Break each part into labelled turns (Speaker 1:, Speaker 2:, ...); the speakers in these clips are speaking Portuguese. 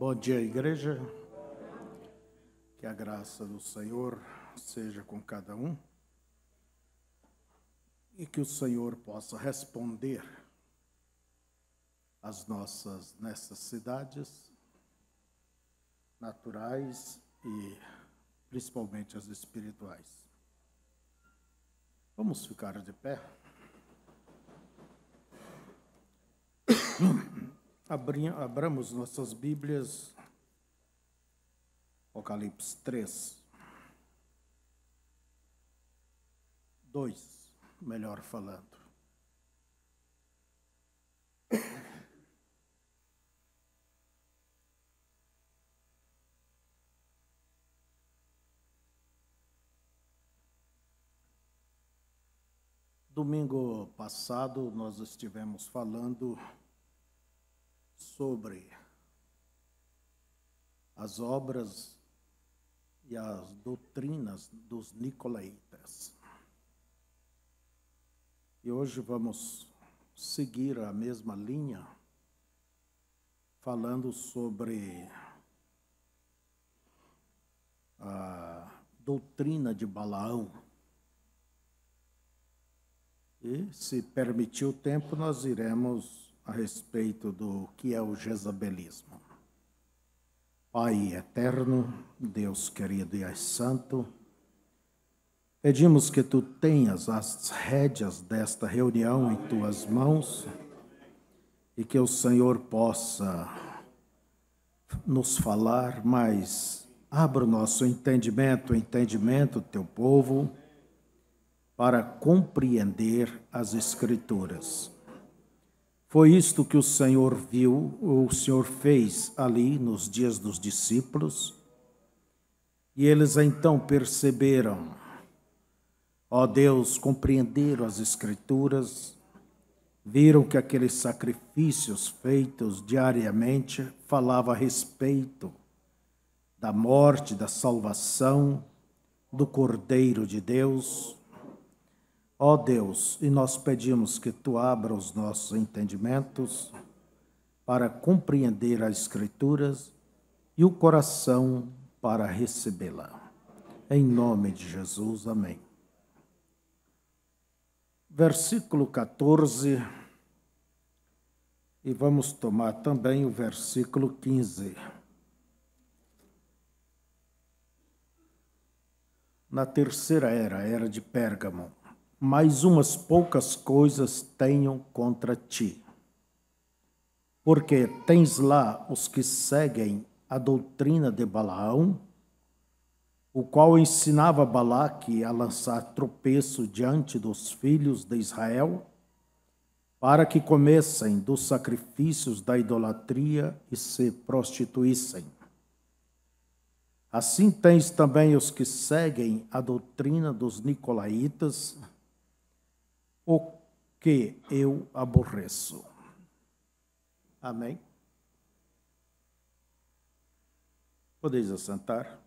Speaker 1: Bom dia, igreja. Que a graça do Senhor seja com cada um e que o Senhor possa responder às nossas necessidades naturais e principalmente as espirituais. Vamos ficar de pé. Abramos nossas Bíblias, Apocalipse 3, 2, melhor falando. Domingo passado nós estivemos falando sobre as obras e as doutrinas dos nicolaítas. E hoje vamos seguir a mesma linha, falando sobre a doutrina de Balaão. E, se permitir o tempo, nós iremos a respeito do que é o jezabelismo. Pai eterno, Deus querido e santo, pedimos que Tu tenhas as rédeas desta reunião em Tuas mãos e que o Senhor possa nos falar, mas abra o nosso entendimento, o entendimento do Teu povo, para compreender as Escrituras. Foi isto que o Senhor viu, o Senhor fez ali nos dias dos discípulos, e eles então perceberam, ó Deus, compreenderam as Escrituras, viram que aqueles sacrifícios feitos diariamente falavam a respeito da morte, da salvação, do Cordeiro de Deus. Ó Deus, e nós pedimos que Tu abra os nossos entendimentos para compreender as Escrituras e o coração para recebê-la. Em nome de Jesus, amém. Versículo 14, e vamos tomar também o versículo 15. Na terceira era, a era de Pérgamo, mais umas poucas coisas tenho contra ti, porque tens lá os que seguem a doutrina de Balaão, o qual ensinava Balaque a lançar tropeço diante dos filhos de Israel, para que comessem dos sacrifícios da idolatria e se prostituíssem. Assim tens também os que seguem a doutrina dos nicolaítas, o que eu aborreço. Amém? Podeis assentar.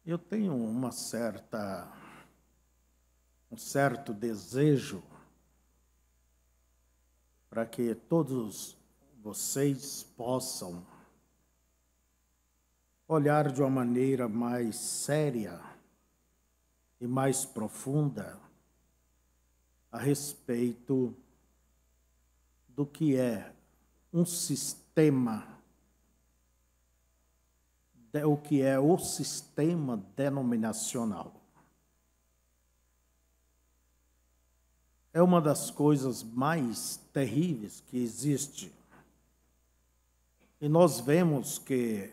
Speaker 1: Eu tenho um certo desejo para que todos vocês possam olhar de uma maneira mais séria e mais profunda a respeito do que é um sistema, o que é o sistema denominacional. É uma das coisas mais terríveis que existe. E nós vemos que,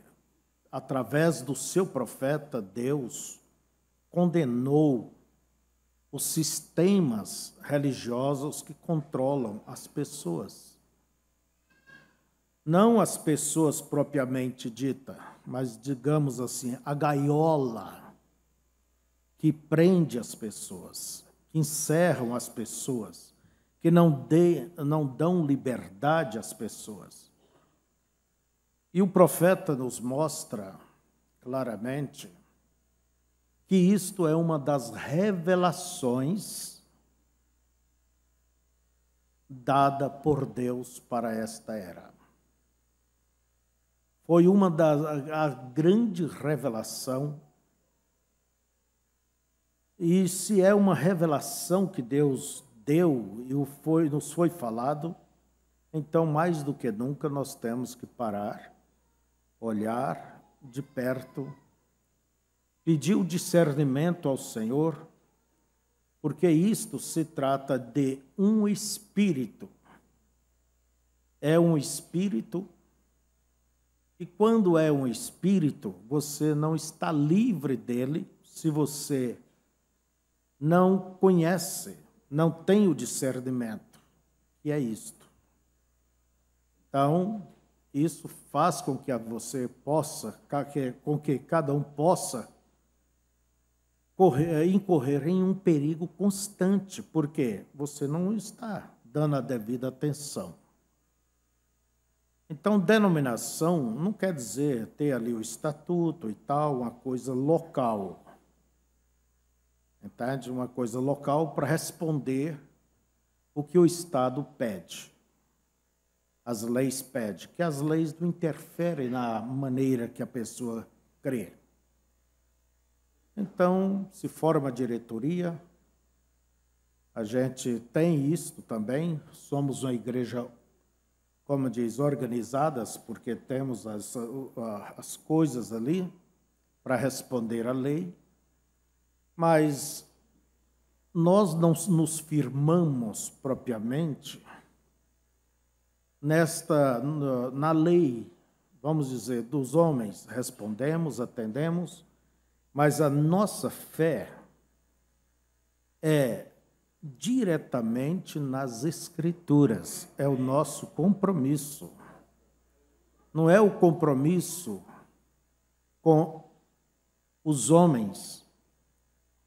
Speaker 1: através do seu profeta, Deus condenou os sistemas religiosos que controlam as pessoas. Não as pessoas propriamente dita, mas, digamos assim, a gaiola que prende as pessoas, que encerram as pessoas, que não dão liberdade às pessoas. E o profeta nos mostra claramente que isto é uma das revelações dada por Deus para esta era. Foi a grande revelação. E se é uma revelação que Deus deu e nos foi falado, então mais do que nunca nós temos que parar, olhar de perto, pedir o discernimento ao Senhor, porque isto se trata de um espírito. É um espírito, e quando é um espírito, você não está livre dele se você não conhece, não tem o discernimento, e é isto. Então, isso faz com que você possa, com que cada um possa incorrer em um perigo constante, porque você não está dando a devida atenção. Então, denominação não quer dizer ter ali o estatuto e tal, uma coisa local. Entende? Uma coisa local para responder o que o Estado pede. As leis pedem, que as leis não interferem na maneira que a pessoa crê. Então, se forma a diretoria, a gente tem isto também, somos uma igreja, como diz, organizadas, porque temos as coisas ali para responder à lei, mas nós não nos firmamos propriamente na lei, vamos dizer, dos homens, respondemos, atendemos, mas a nossa fé é diretamente nas Escrituras, é o nosso compromisso. Não é o compromisso com os homens.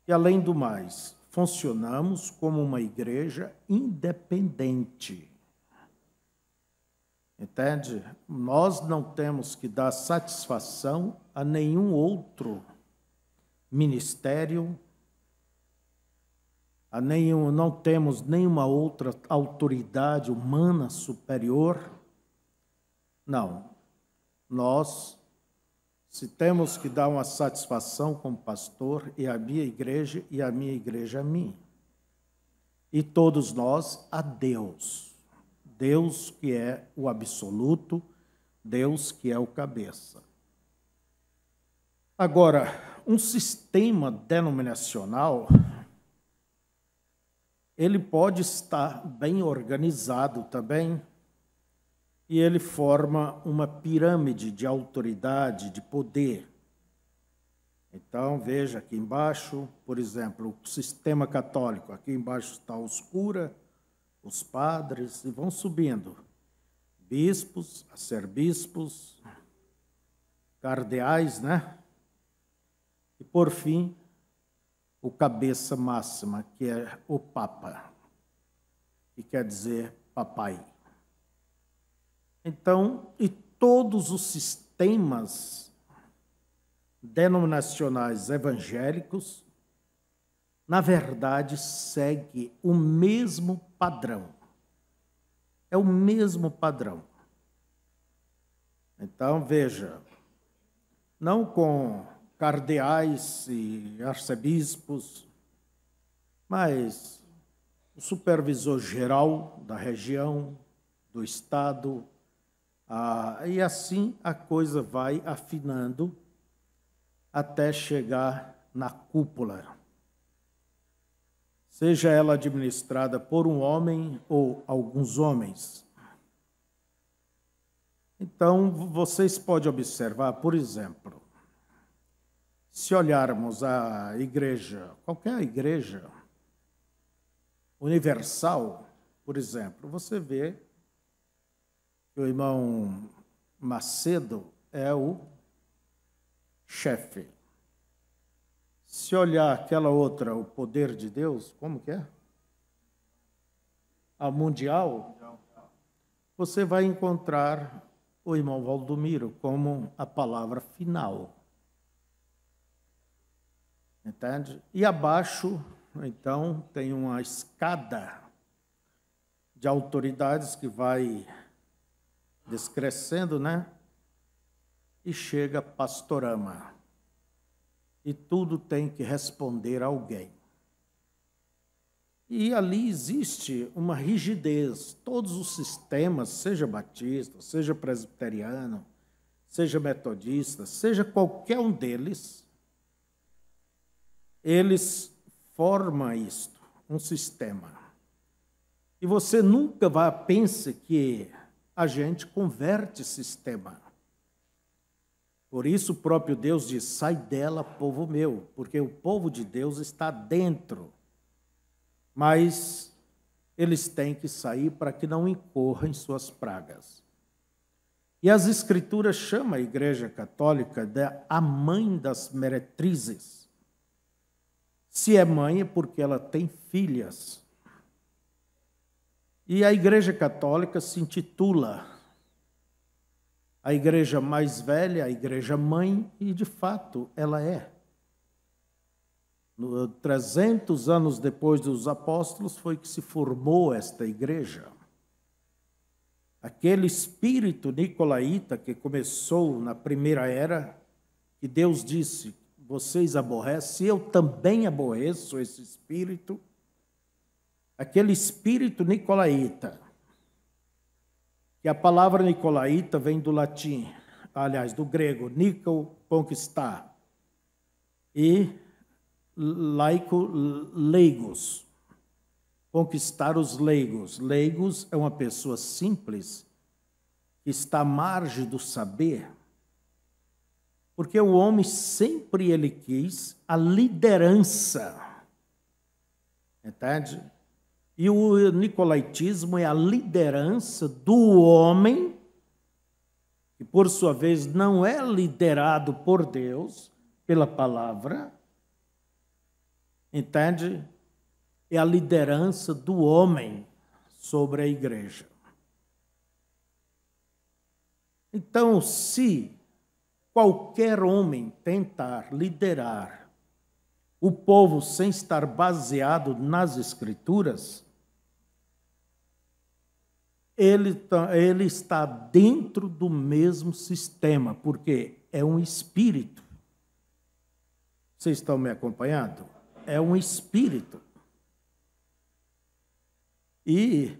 Speaker 1: E, além do mais, funcionamos como uma igreja independente. Entende? Nós não temos que dar satisfação a nenhum outro ministério, não temos nenhuma outra autoridade humana superior. Não. Nós, se temos que dar uma satisfação como pastor, é a minha igreja e a minha igreja a mim. E todos nós a Deus. Deus que é o absoluto, Deus que é o cabeça. Agora, um sistema denominacional, ele pode estar bem organizado também, e ele forma uma pirâmide de autoridade, de poder. Então, veja aqui embaixo, por exemplo, o sistema católico. Aqui embaixo está os curas, os padres, e vão subindo. Bispos, arcebispos, cardeais, né? E, por fim, o cabeça máxima, que é o Papa, que quer dizer papai. Então, e todos os sistemas denominacionais evangélicos, na verdade, seguem o mesmo padrão. É o mesmo padrão. Então, veja, não com cardeais e arcebispos, mas o supervisor geral da região, do estado, e assim a coisa vai afinando até chegar na cúpula, seja ela administrada por um homem ou alguns homens. Então, vocês podem observar, por exemplo, se olharmos a igreja, qualquer igreja universal, por exemplo, você vê que o irmão Macedo é o chefe. Se olhar aquela outra, o poder de Deus, como que é? A mundial, você vai encontrar o irmão Valdomiro como a palavra final. Entende? E abaixo, então, tem uma escada de autoridades que vai descrescendo, né? E chega Pastorama. E tudo tem que responder a alguém. E ali existe uma rigidez. Todos os sistemas, seja batista, seja presbiteriano, seja metodista, seja qualquer um deles, eles formam isto, um sistema. E você nunca pense que a gente converte sistema. Por isso o próprio Deus diz, sai dela, povo meu, porque o povo de Deus está dentro. Mas eles têm que sair para que não incorram em suas pragas. E as Escrituras chamam a Igreja Católica de a mãe das meretrizes. Se é mãe é porque ela tem filhas. E a Igreja Católica se intitula a igreja mais velha, a igreja mãe, e de fato ela é. 300 anos depois dos apóstolos foi que se formou esta igreja. Aquele espírito nicolaíta que começou na primeira era, que Deus disse, vocês aborrecem, eu também aborreço esse espírito. Aquele espírito nicolaíta, que a palavra nicolaíta vem do latim, aliás, do grego, nikol, conquistar, e laico, leigos, conquistar os leigos. Leigos é uma pessoa simples, que está à margem do saber, porque o homem sempre ele quis a liderança, entende? E o nicolaítismo é a liderança do homem, que por sua vez não é liderado por Deus, pela palavra, entende? É a liderança do homem sobre a igreja. Então, se qualquer homem tentar liderar o povo sem estar baseado nas Escrituras, ele está dentro do mesmo sistema, porque é um espírito. Vocês estão me acompanhando? É um espírito. E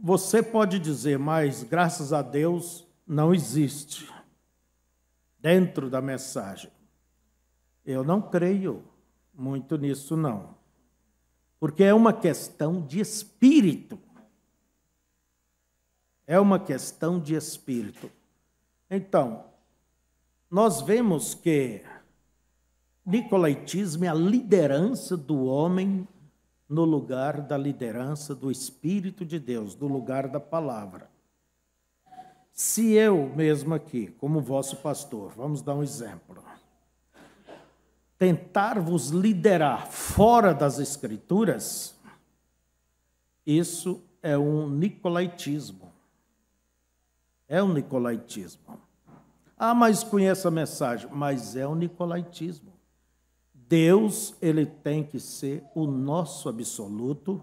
Speaker 1: você pode dizer, mas graças a Deus não existe dentro da mensagem. Eu não creio muito nisso, não. Porque é uma questão de espírito. É uma questão de espírito. Então, nós vemos que nicolaítismo é a liderança do homem no lugar da liderança do Espírito de Deus, do lugar da palavra. Se eu mesmo aqui, como vosso pastor, vamos dar um exemplo, tentar vos liderar fora das Escrituras, isso é um nicolaítismo. É um nicolaítismo. Ah, mas conheço a mensagem. Mas é um nicolaítismo. Deus, ele tem que ser o nosso absoluto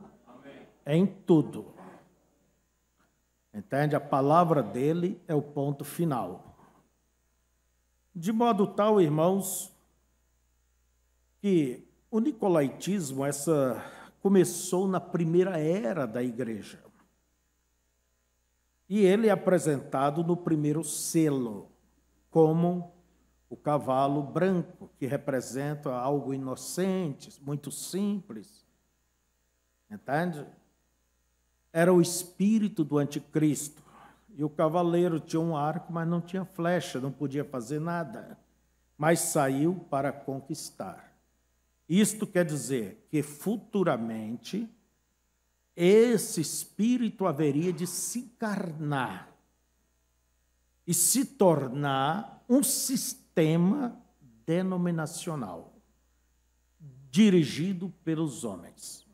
Speaker 1: em tudo. Entende? A palavra dele é o ponto final. De modo tal, irmãos, que o nicolaítismo começou na primeira era da igreja. E ele é apresentado no primeiro selo, como o cavalo branco, que representa algo inocente, muito simples. Entende? Era o espírito do anticristo. E o cavaleiro tinha um arco, mas não tinha flecha, não podia fazer nada. Mas saiu para conquistar. Isto quer dizer que futuramente esse espírito haveria de se encarnar e se tornar um sistema denominacional dirigido pelos homens.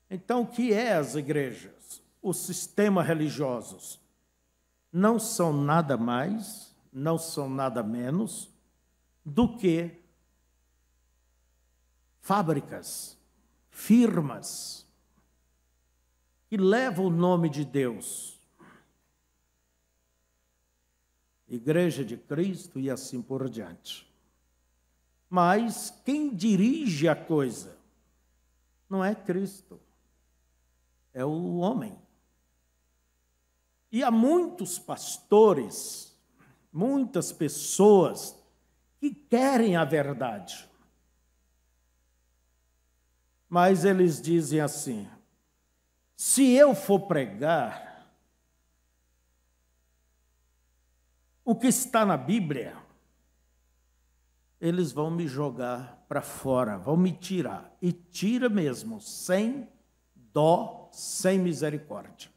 Speaker 1: Então, o que é as igrejas? Os sistemas religiosos não são nada mais, não são nada menos do que fábricas, firmas, que levam o nome de Deus, Igreja de Cristo e assim por diante. Mas quem dirige a coisa não é Cristo, é o homem. E há muitos pastores, muitas pessoas que querem a verdade. Mas eles dizem assim: se eu for pregar o que está na Bíblia, eles vão me jogar para fora, vão me tirar. E tira mesmo, sem dó, sem misericórdia.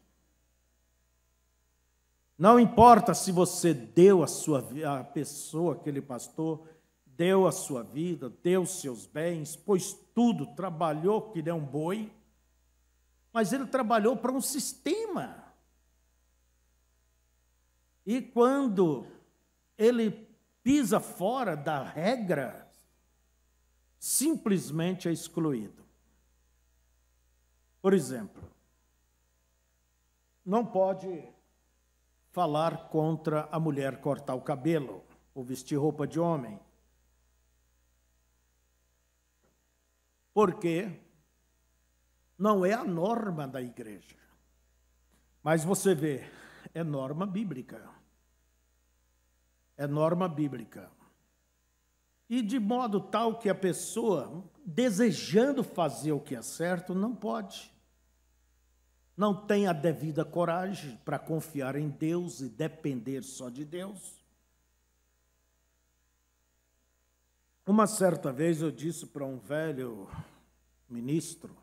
Speaker 1: Não importa se você deu a pessoa, aquele pastor, deu a sua vida, deu seus bens, pôs tudo, trabalhou que nem um boi, mas ele trabalhou para um sistema. E quando ele pisa fora da regra, simplesmente é excluído. Por exemplo, não pode falar contra a mulher cortar o cabelo ou vestir roupa de homem. Porque não é a norma da igreja. Mas você vê, é norma bíblica. É norma bíblica. E de modo tal que a pessoa, desejando fazer o que é certo, não pode. Não tem a devida coragem para confiar em Deus e depender só de Deus. Uma certa vez eu disse para um velho ministro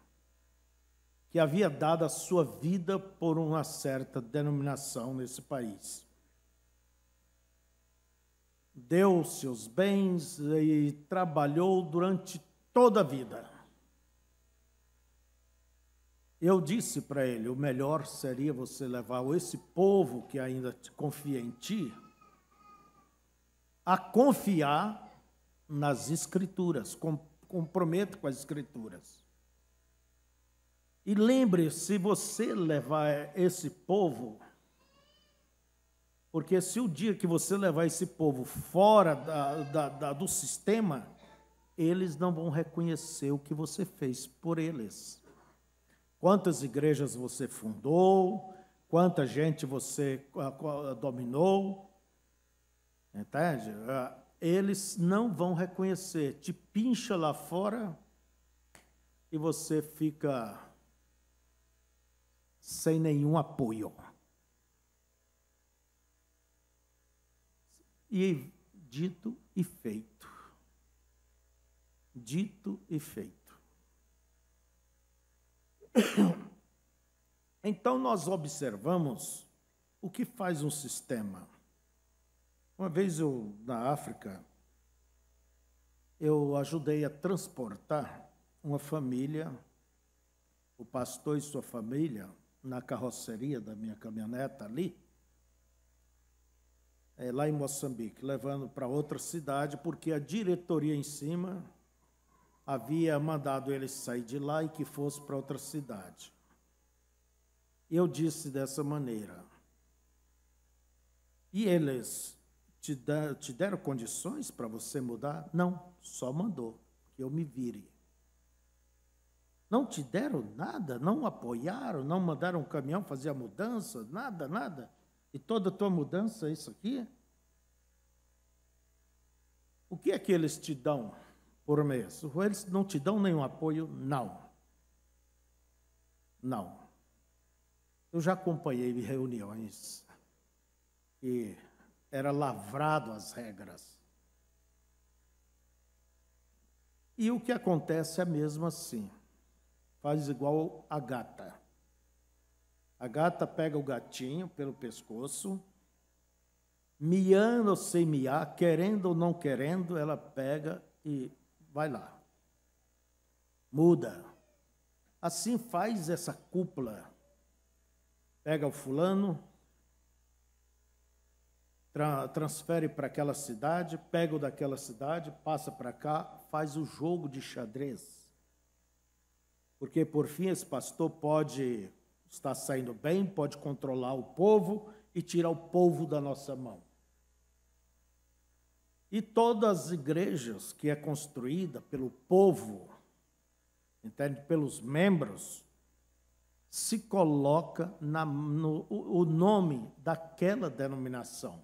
Speaker 1: que havia dado a sua vida por uma certa denominação nesse país. Deu seus bens e trabalhou durante toda a vida. Eu disse para ele, o melhor seria você levar esse povo que ainda confia em ti a confiar nas Escrituras, comprometo com as Escrituras. E lembre, se você levar esse povo, porque se o dia que você levar esse povo fora do sistema, eles não vão reconhecer o que você fez por eles. Quantas igrejas você fundou, quanta gente você dominou, entende? Eles não vão reconhecer, te pincha lá fora e você fica sem nenhum apoio. E dito e feito. Dito e feito. Então, nós observamos o que faz um sistema. Uma vez na África, eu ajudei a transportar uma família, o pastor e sua família, na carroceria da minha caminhoneta ali, lá em Moçambique, levando para outra cidade, porque a diretoria em cima havia mandado eles sair de lá e que fosse para outra cidade. Eu disse dessa maneira: e eles te deram condições para você mudar? Não, só mandou que eu me vire. Não te deram nada, não apoiaram, não mandaram um caminhão fazer a mudança, nada, nada. E toda a tua mudança é isso aqui? O que é que eles te dão por mês? Eles não te dão nenhum apoio? Não. Não. Eu já acompanhei reuniões que era lavrado as regras. E o que acontece é mesmo assim. Faz igual a gata. A gata pega o gatinho pelo pescoço, miando ou sem miar, querendo ou não querendo, ela pega e vai lá. Muda. Assim faz essa cúpula. Pega o fulano, transfere para aquela cidade, pega o daquela cidade, passa para cá, faz o jogo de xadrez. Porque, por fim, esse pastor pode estar saindo bem, pode controlar o povo e tirar o povo da nossa mão. E todas as igrejas que é construída pelo povo, entende? Pelos membros, se coloca o nome daquela denominação.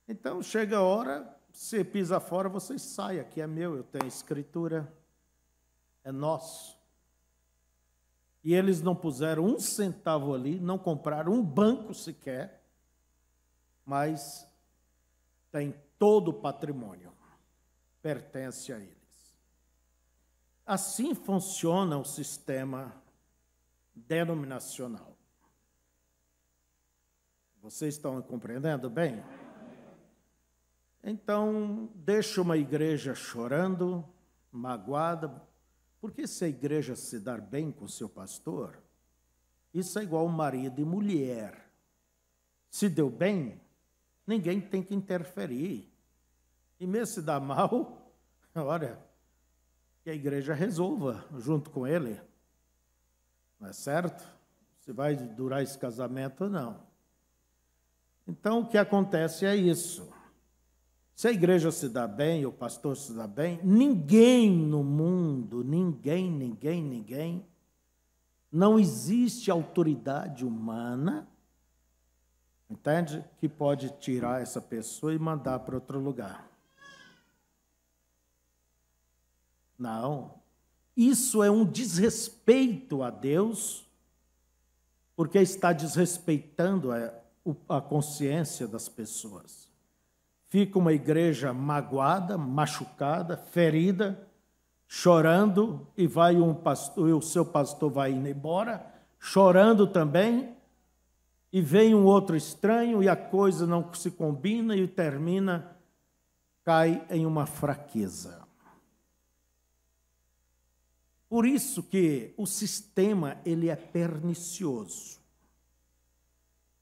Speaker 1: Então, chega a hora, você pisa fora, você sai, aqui é meu, eu tenho escritura, é nosso. E eles não puseram um centavo ali, não compraram um banco sequer, mas tem todo o patrimônio, pertence a eles. Assim funciona o sistema denominacional. Vocês estão compreendendo bem? Então, deixa uma igreja chorando, magoada, porque se a igreja se dar bem com o seu pastor, isso é igual marido e mulher. Se deu bem, ninguém tem que interferir. E mesmo se dá mal, olha, que a igreja resolva junto com ele. Não é certo? Se vai durar esse casamento ou não. Então, o que acontece é isso. Se a igreja se dá bem, o pastor se dá bem, ninguém no mundo, ninguém, não existe autoridade humana, entende? Que pode tirar essa pessoa e mandar para outro lugar. Não. Isso é um desrespeito a Deus, porque está desrespeitando a consciência das pessoas. Fica uma igreja magoada, machucada, ferida, chorando, e vai o seu pastor vai indo embora, chorando também, e vem um outro estranho, e a coisa não se combina, e termina, cai em uma fraqueza. Por isso que o sistema, ele é pernicioso.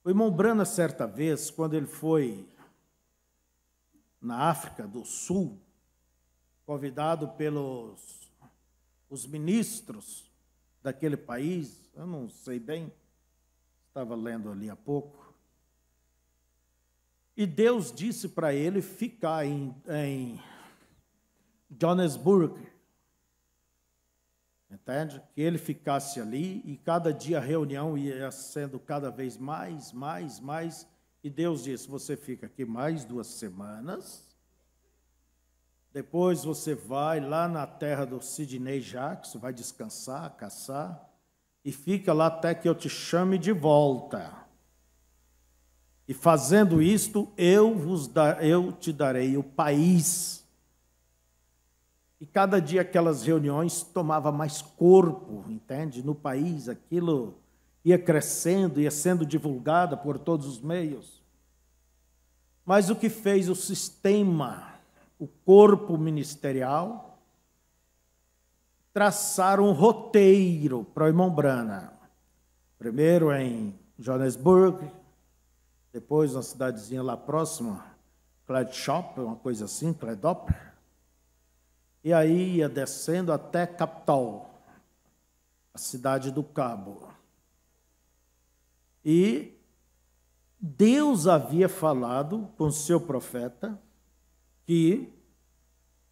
Speaker 1: O irmão Brana, certa vez, quando ele foi na África do Sul, convidado pelos os ministros daquele país, eu não sei bem, estava lendo ali há pouco, e Deus disse para ele ficar em Johannesburg, entende? Que ele ficasse ali, e cada dia a reunião ia sendo cada vez mais, e Deus disse, você fica aqui mais 2 semanas, depois você vai lá na terra do Sidney Jackson, vai descansar, caçar, e fica lá até que eu te chame de volta. E fazendo isto, eu te darei o país. E cada dia aquelas reuniões tomava mais corpo, entende? No país, aquilo ia crescendo, ia sendo divulgada por todos os meios. Mas o que fez o sistema, o corpo ministerial, traçar um roteiro para o irmão Brana. Primeiro em Johannesburg, depois uma cidadezinha lá próxima, Cladshop, uma coisa assim, Cladop. E aí ia descendo até Capital, a cidade do Cabo. E Deus havia falado com o seu profeta que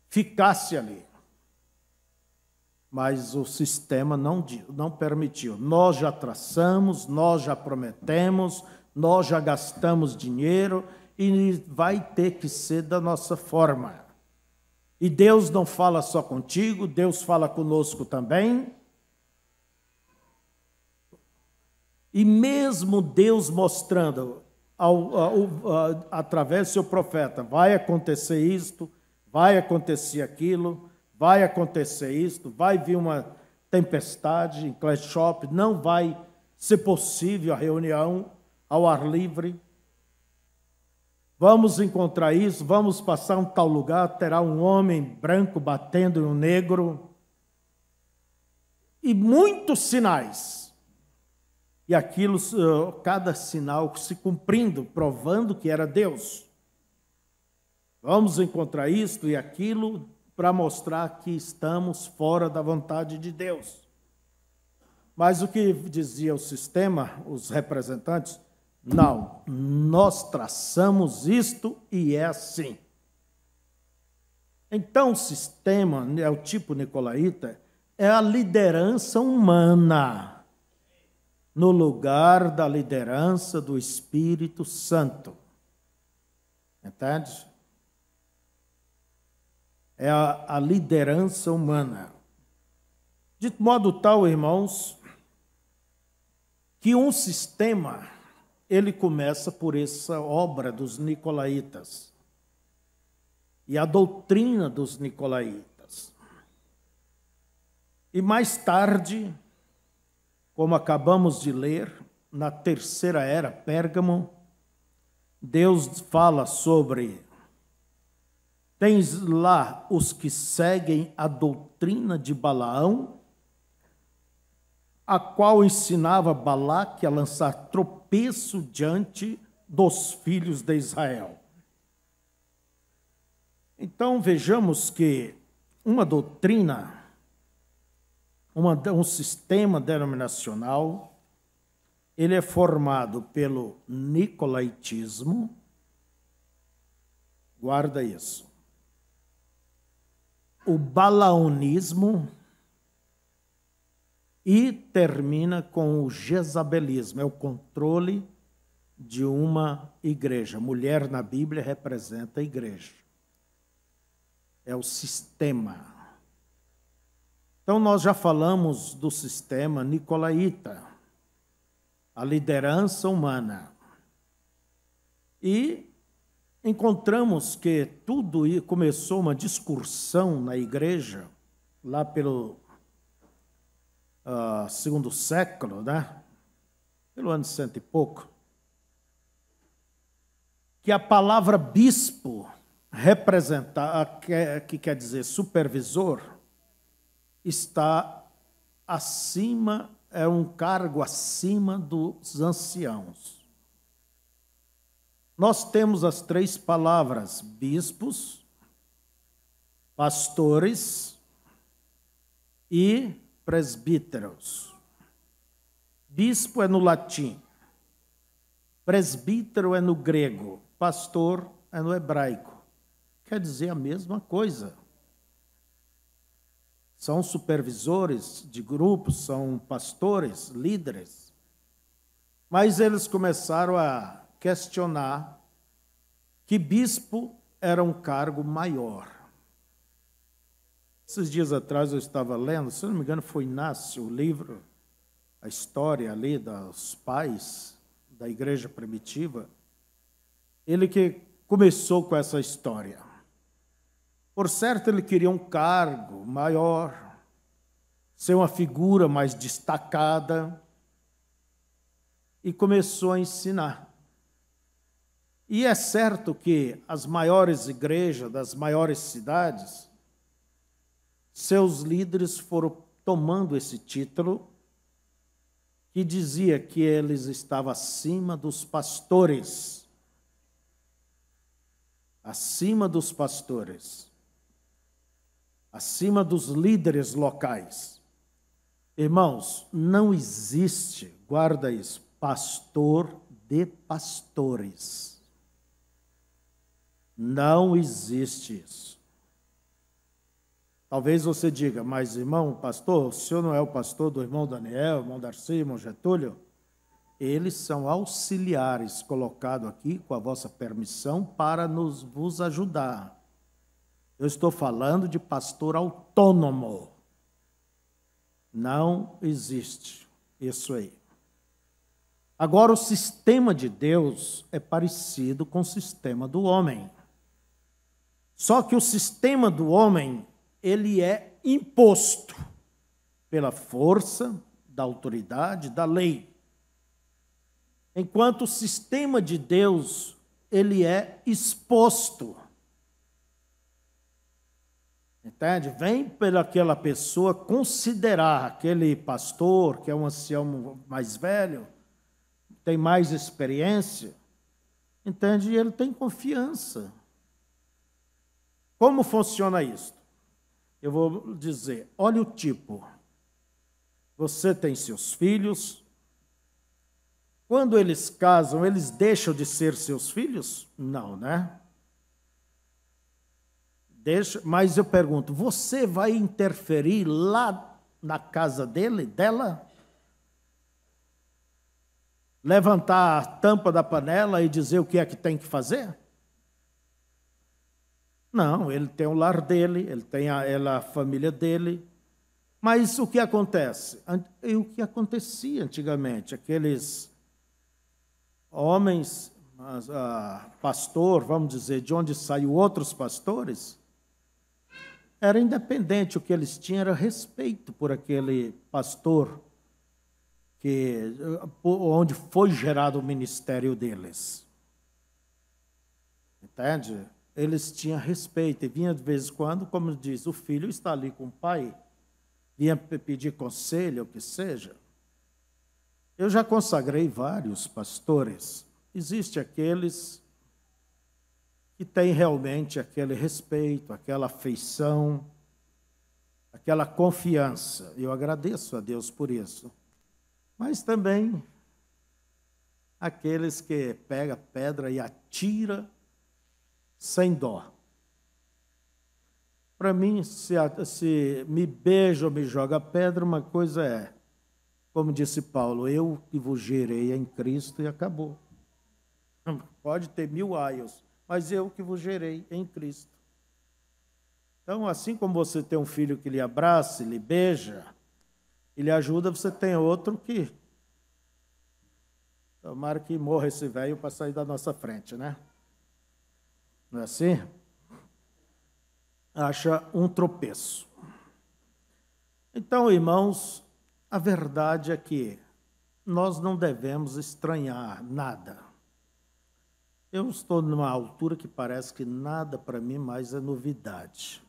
Speaker 1: ficasse ali. Mas o sistema não permitiu. Nós já traçamos, nós já prometemos, nós já gastamos dinheiro e vai ter que ser da nossa forma. E Deus não fala só contigo, Deus fala conosco também. E mesmo Deus mostrando através do seu profeta, vai acontecer isto, vai acontecer aquilo, vai acontecer isto, vai vir uma tempestade em Cladshop, não vai ser possível a reunião ao ar livre. Vamos encontrar isso, vamos passar um tal lugar, terá um homem branco batendo em um negro. E muitos sinais. e aquilo, cada sinal se cumprindo, provando que era Deus. Vamos encontrar isto e aquilo para mostrar que estamos fora da vontade de Deus. Mas o que dizia o sistema, os representantes? Não, nós traçamos isto e é assim. Então, o sistema, é o tipo nicolaíta, é a liderança humana no lugar da liderança do Espírito Santo. Entende? É a liderança humana. De modo tal, irmãos, que um sistema, ele começa por essa obra dos nicolaítas e a doutrina dos nicolaítas. E mais tarde, como acabamos de ler, na terceira era, Pérgamo, Deus fala sobre: tens lá os que seguem a doutrina de Balaão, a qual ensinava Balaque a lançar tropeço diante dos filhos de Israel. Então vejamos que uma doutrina, um sistema denominacional, ele é formado pelo nicolaítismo, guarda isso, o balaonismo e termina com o jezabelismo, é o controle de uma igreja. Mulher na Bíblia representa a igreja. É o sistema. Então, nós já falamos do sistema nicolaíta, a liderança humana. E encontramos que tudo começou uma discussão na igreja, lá pelo segundo século, né? Pelo ano cento e pouco, que a palavra bispo que quer dizer supervisor, está acima, é um cargo acima dos anciãos. Nós temos as três palavras: bispos, pastores e presbíteros. Bispo é no latim, presbítero é no grego, pastor é no hebraico. Quer dizer a mesma coisa. São supervisores de grupos, são pastores, líderes. Mas eles começaram a questionar que bispo era um cargo maior. Esses dias atrás eu estava lendo, se não me engano foi Inácio, o livro, a história ali dos pais da igreja primitiva, ele que começou com essa história. Por certo, ele queria um cargo maior, ser uma figura mais destacada, e começou a ensinar. E é certo que as maiores igrejas das maiores cidades, seus líderes foram tomando esse título, que dizia que eles estavam acima dos pastores. Acima dos pastores. Acima dos líderes locais. Irmãos, não existe, guarda isso, pastor de pastores. Não existe isso. Talvez você diga, mas irmão, pastor, o senhor não é o pastor do irmão Daniel, irmão Darcy, irmão Getúlio? Eles são auxiliares colocados aqui, com a vossa permissão, para vos ajudar. Eu estou falando de pastor autônomo. Não existe isso aí. Agora, o sistema de Deus é parecido com o sistema do homem. Só que o sistema do homem, ele é imposto pela força da autoridade, da lei. Enquanto o sistema de Deus, ele é exposto. Entende? Vem pelaquela pessoa considerar aquele pastor, que é um ancião mais velho, tem mais experiência, entende? E ele tem confiança. Como funciona isso? Eu vou dizer, olha o tipo. Você tem seus filhos. Quando eles casam, eles deixam de ser seus filhos? Não, né? Deixa, mas eu pergunto, você vai interferir lá na casa dela? Levantar a tampa da panela e dizer o que é que tem que fazer? Não, ele tem o lar dele, ele tem a família dele. Mas o que acontece? O que acontecia antigamente? Aqueles homens, pastor, vamos dizer, de onde saiu outros pastores, era independente, o que eles tinham era respeito por aquele pastor, onde foi gerado o ministério deles. Entende? Eles tinham respeito, e vinha de vez em quando, como diz, o filho está ali com o pai, vinha pedir conselho, o que seja. Eu já consagrei vários pastores. Existem aqueles que têm realmente aquele respeito, aquela afeição, aquela confiança. Eu agradeço a Deus por isso. Mas também aqueles que pegam pedra e atira sem dó. Para mim, se me beija ou me joga pedra, uma coisa é, como disse Paulo, eu que vos gerei em Cristo e acabou. Pode ter 1000 aios, mas eu que vos gerei em Cristo. Então, assim como você tem um filho que lhe abraça, lhe beija, e lhe ajuda, você tem outro que... Tomara que morra esse velho para sair da nossa frente, né? Não é assim? Acha um tropeço. Então, irmãos, a verdade é que nós não devemos estranhar nada. Eu estou numa altura que parece que nada para mim mais é novidade.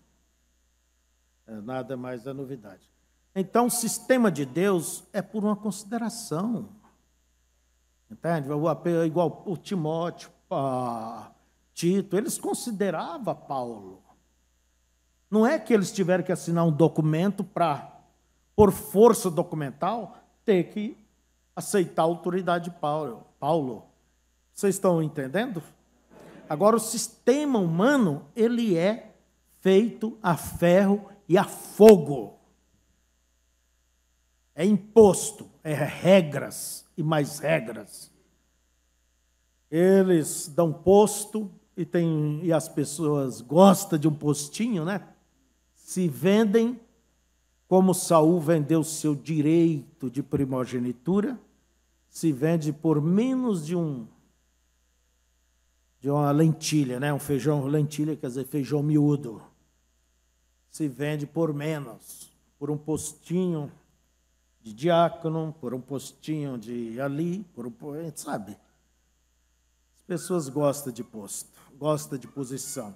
Speaker 1: Nada mais é novidade. Então, o sistema de Deus é por uma consideração. Entende? Igual o Timóteo, Tito, eles consideravam Paulo. Não é que eles tiveram que assinar um documento para, por força documental, ter que aceitar a autoridade de Paulo. Vocês estão entendendo? Agora, o sistema humano, ele é feito a ferro e a fogo. É imposto, é regras e mais regras. Eles dão posto e as pessoas gostam de um postinho, né? Se vendem como Saul vendeu seu direito de primogenitura, se vende por menos de uma lentilha, né? Um feijão, lentilha quer dizer feijão miúdo. Se vende por menos, por um postinho de diácono, por um postinho de ali, sabe? As pessoas gostam de posto, gostam de posição.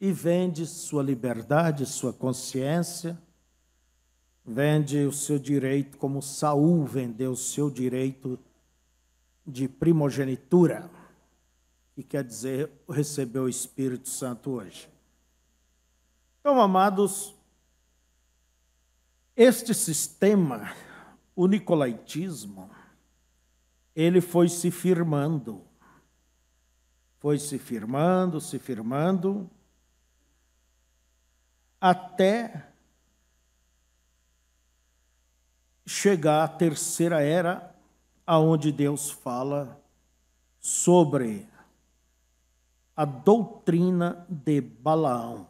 Speaker 1: E vende sua liberdade, sua consciência, vende o seu direito, como Saul vendeu o seu direito de primogenitura, que quer dizer receber o Espírito Santo hoje. Então, amados, este sistema, o nicolaítismo, ele foi se firmando, até chegar à terceira era, aonde Deus fala sobre a doutrina de Balaão.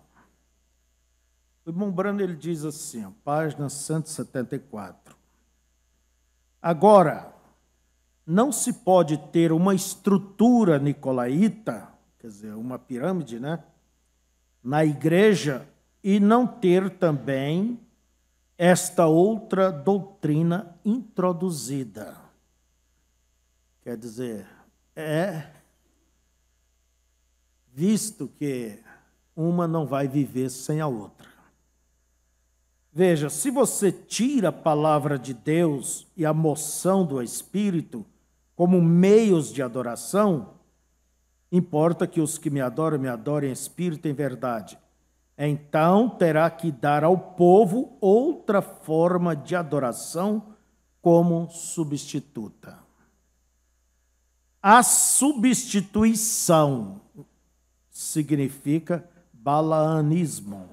Speaker 1: O irmão Brando, ele diz assim, página 174. Agora, não se pode ter uma estrutura nicolaíta, quer dizer, uma pirâmide, né, na igreja e não ter também esta outra doutrina introduzida. Quer dizer, visto que uma não vai viver sem a outra. Veja, se você tira a palavra de Deus e a moção do Espírito, como meios de adoração, importa que os que me adorem em espírito e em verdade. Então terá que dar ao povo outra forma de adoração como substituta. A substituição significa balaanismo.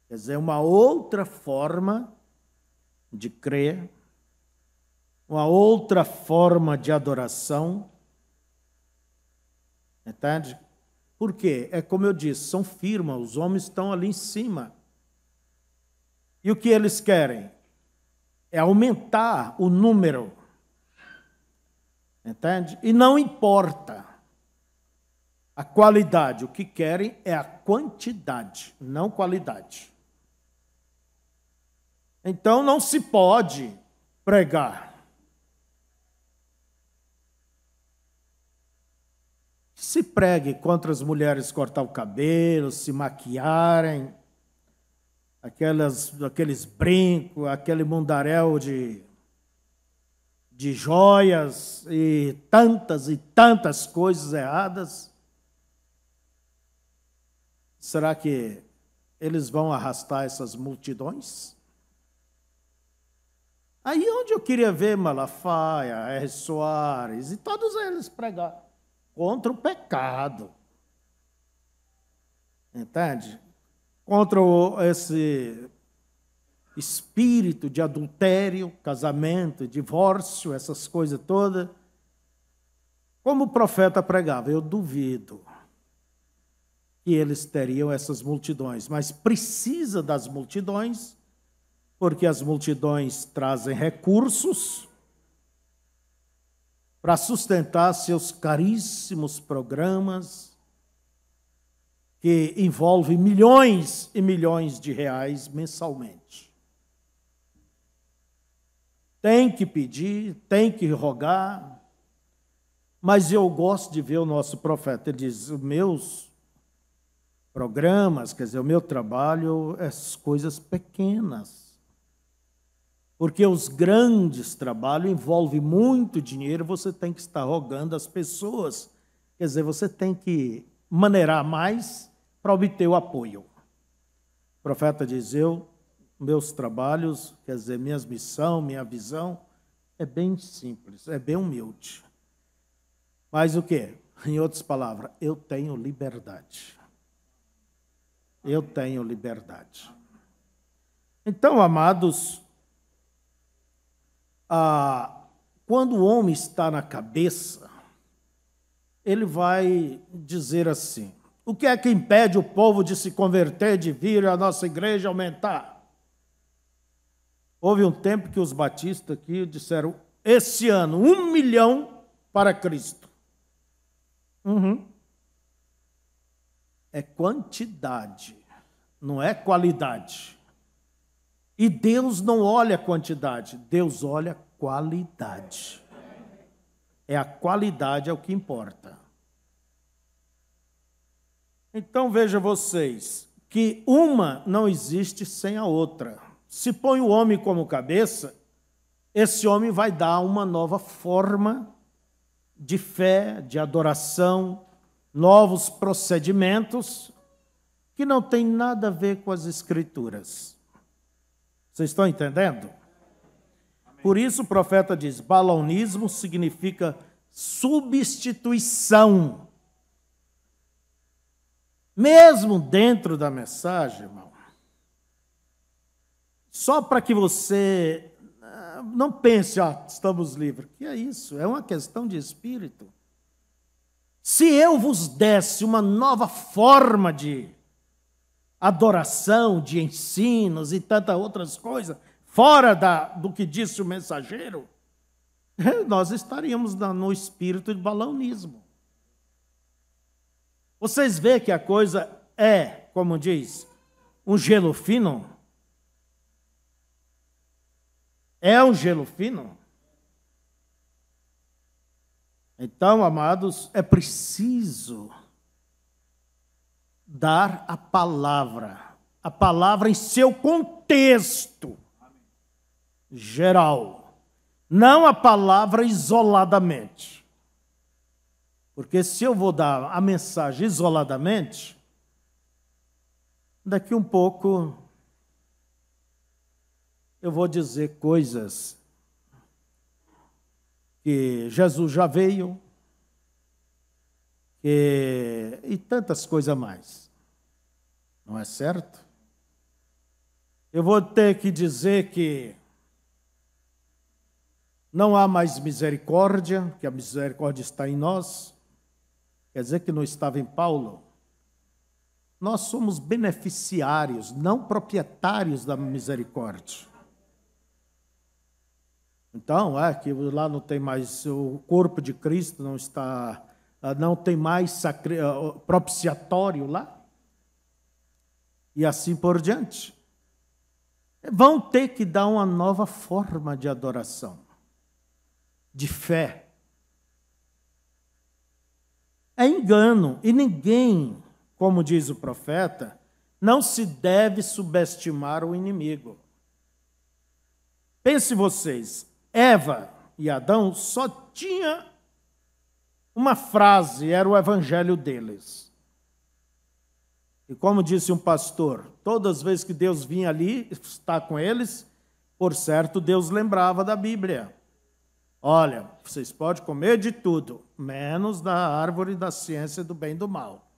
Speaker 1: Quer dizer, uma outra forma de crer, uma outra forma de adoração. Entende? Por quê? É como eu disse, são firmas, os homens estão ali em cima. E o que eles querem? É aumentar o número. Entende? E não importa a qualidade, o que querem é a quantidade, não qualidade. Então não se pode pregar se pregue contra as mulheres cortar o cabelo, se maquiarem, aqueles brincos, aquele mundaréu de joias e tantas coisas erradas. Será que eles vão arrastar essas multidões? Aí onde eu queria ver Malafaia, R. Soares e todos eles pregar contra o pecado. Entende? Contra esse espírito de adultério, casamento, divórcio, essas coisas todas. Como o profeta pregava, eu duvido que eles teriam essas multidões, mas precisa das multidões, porque as multidões trazem recursos para sustentar seus caríssimos programas que envolvem milhões e milhões de reais mensalmente. Tem que pedir, tem que rogar, mas eu gosto de ver o nosso profeta. Ele diz, os meus programas, quer dizer, o meu trabalho, essas coisas pequenas. Porque os grandes trabalhos envolvem muito dinheiro, você tem que estar rogando às pessoas. Quer dizer, você tem que maneirar mais para obter o apoio. O profeta diz, meus trabalhos, quer dizer, minhas missões, minha visão, é bem simples, é bem humilde. Mas o quê? Em outras palavras, eu tenho liberdade. Eu tenho liberdade. Então, amados, quando o homem está na cabeça, ele vai dizer assim, o que é que impede o povo de se converter, de vir à nossa igreja aumentar? Houve um tempo que os batistas aqui disseram, esse ano, 1 milhão para Cristo. É quantidade, não é qualidade. E Deus não olha a quantidade, Deus olha a qualidade. É a qualidade é o que importa. Então veja vocês, que uma não existe sem a outra. Se põe o homem como cabeça, esse homem vai dar uma nova forma de fé, de adoração, novos procedimentos que não tem nada a ver com as Escrituras. Vocês estão entendendo? Por isso o profeta diz, balaunismo significa substituição. Mesmo dentro da mensagem, irmão, só para que você não pense, estamos livres. Que é isso? É uma questão de espírito. Se eu vos desse uma nova forma de adoração, de ensinos e tantas outras coisas, fora do que disse o mensageiro, nós estaríamos no espírito de balaunismo. Vocês veem que a coisa é, como diz, um gelo fino? É um gelo fino? Então, amados, é preciso dar a palavra em seu contexto geral. Não a palavra isoladamente. Porque se eu vou dar a mensagem isoladamente, daqui um pouco eu vou dizer coisas que Jesus já veio, e tantas coisas mais. Não é certo? Eu vou ter que dizer que não há mais misericórdia, que a misericórdia está em nós. Quer dizer que não estava em Paulo? Nós somos beneficiários, não proprietários da misericórdia. Então, que lá não tem mais, o corpo de Cristo não está, não tem mais propiciatório lá. E assim por diante. Vão ter que dar uma nova forma de adoração, de fé. É engano, e ninguém, como diz o profeta, não se deve subestimar o inimigo. Pense vocês, Eva e Adão só tinham uma frase, era o evangelho deles. E como disse um pastor, todas as vezes que Deus vinha ali estar com eles, por certo, Deus lembrava da Bíblia. Olha, vocês podem comer de tudo, menos da árvore da ciência do bem e do mal.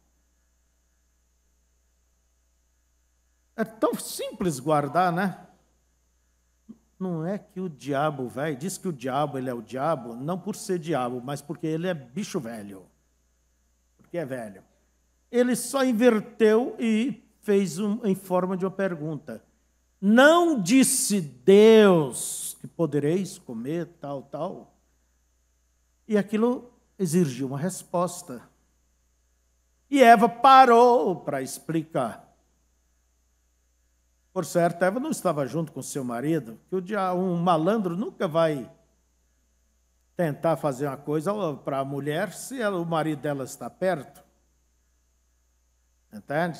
Speaker 1: É tão simples guardar, né? Não é que o diabo, velho, diz que o diabo ele é o diabo, não por ser diabo, mas porque ele é bicho velho. Porque é velho. Ele só inverteu e fez em forma de uma pergunta. Não disse Deus que podereis comer tal, tal? E aquilo exigiu uma resposta. E Eva parou para explicar. Por certo, Eva não estava junto com seu marido, que um malandro nunca vai tentar fazer uma coisa para a mulher se o marido dela está perto. Entende?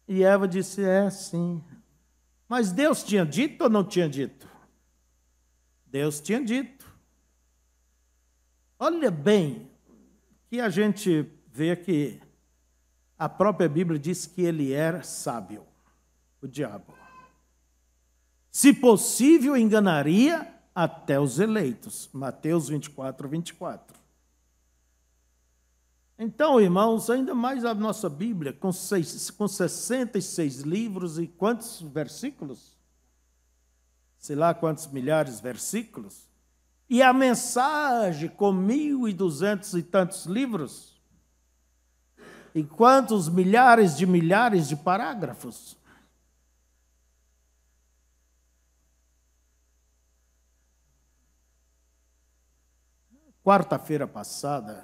Speaker 1: E Eva disse, sim. Mas Deus tinha dito ou não tinha dito? Deus tinha dito. Olha bem, que a gente vê que a própria Bíblia diz que ele era sábio, o diabo. Se possível, enganaria até os eleitos. Mateus 24, 24. Então, irmãos, ainda mais a nossa Bíblia, com 66 livros e quantos versículos? Sei lá quantos milhares de versículos. E a mensagem com 1.200 e tantos livros. E quantos milhares de parágrafos. Quarta-feira passada,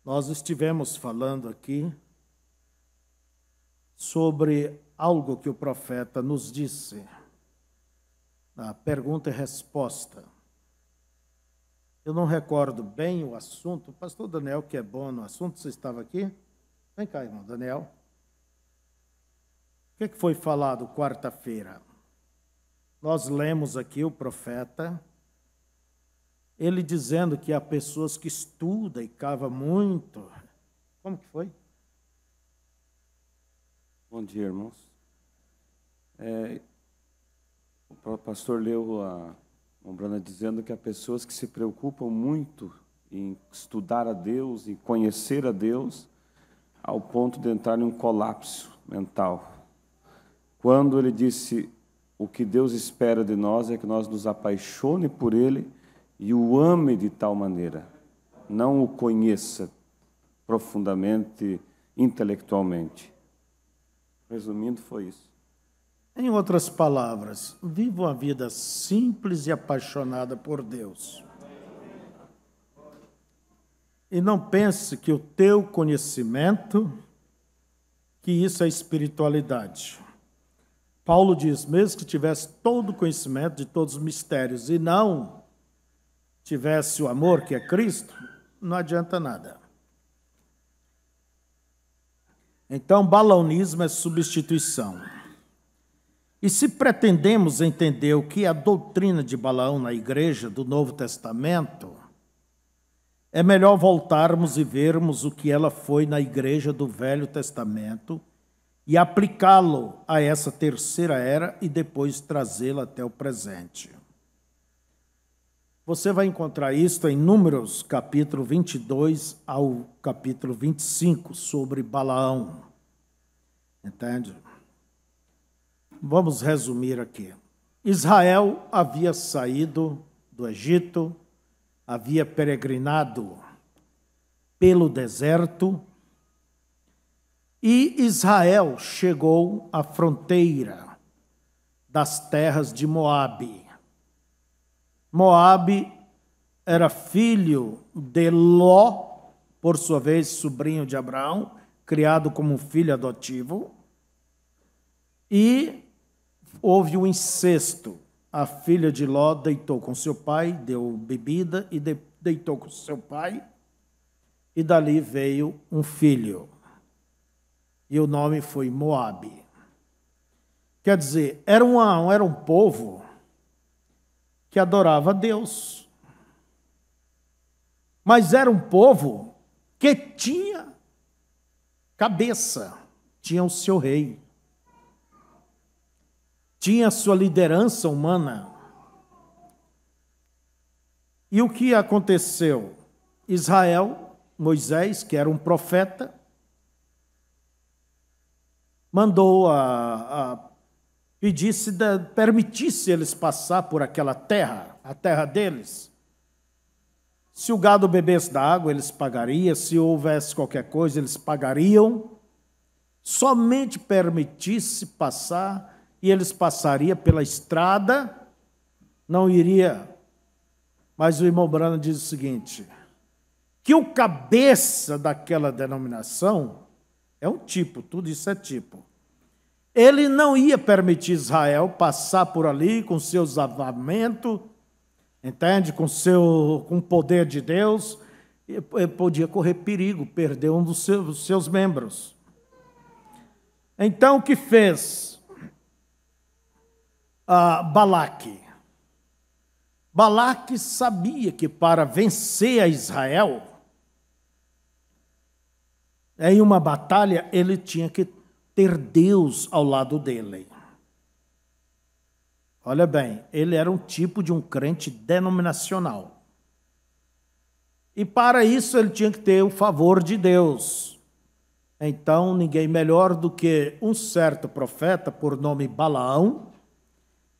Speaker 1: nós estivemos falando aqui sobre algo que o profeta nos disse, na pergunta e resposta. Eu não recordo bem o assunto. O pastor Daniel, que é bom no assunto, você estava aqui? Vem cá, irmão Daniel. O que foi falado quarta-feira? Nós lemos aqui o profeta, ele dizendo que há pessoas que estudam e cavam muito. Como que foi?
Speaker 2: Bom dia, irmãos. O pastor leu a Brana dizendo que há pessoas que se preocupam muito em estudar a Deus, em conhecer a Deus, ao ponto de entrar em um colapso mental. Quando ele disse, o que Deus espera de nós é que nós nos apaixone por Ele e o ame de tal maneira, não o conheça profundamente, intelectualmente. Resumindo, foi isso.
Speaker 1: Em outras palavras, viva uma vida simples e apaixonada por Deus. E não pense que o teu conhecimento, que isso é espiritualidade. Paulo diz, mesmo que tivesse todo o conhecimento de todos os mistérios e não tivesse o amor, que é Cristo, não adianta nada. Então, balaonismo é substituição. E se pretendemos entender o que é a doutrina de Balaão na igreja do Novo Testamento, é melhor voltarmos e vermos o que ela foi na igreja do Velho Testamento e aplicá-lo a essa terceira era e depois trazê-la até o presente. Você vai encontrar isto em Números, capítulo 22 ao capítulo 25, sobre Balaão. Entende? Vamos resumir aqui. Israel havia saído do Egito, havia peregrinado pelo deserto, e Israel chegou à fronteira das terras de Moabe. Moabe era filho de Ló, por sua vez sobrinho de Abraão, criado como um filho adotivo, e houve um incesto. A filha de Ló deitou com seu pai, deu bebida e deitou com seu pai, e dali veio um filho. E o nome foi Moabe. Quer dizer, era um povo que adorava a Deus. Mas era um povo que tinha cabeça, tinha o seu rei, tinha a sua liderança humana. E o que aconteceu? Israel, Moisés, que era um profeta, mandou permitisse eles passar por aquela terra, a terra deles. Se o gado bebesse da água, eles pagariam. Se houvesse qualquer coisa, eles pagariam. Somente permitisse passar, e eles passariam pela estrada, não iria. Mas o irmão Brana diz o seguinte, que o cabeça daquela denominação é um tipo, tudo isso é tipo. Ele não ia permitir Israel passar por ali com seus avamentos, entende? Com o poder de Deus, ele podia correr perigo, perder um dos seus membros. Então, o que fez Balaque? Balaque sabia que para vencer a Israel, em uma batalha, ele tinha que ter Deus ao lado dele. Olha bem, ele era um tipo de um crente denominacional. E para isso ele tinha que ter o favor de Deus. Então, ninguém melhor do que um certo profeta, por nome Balaão.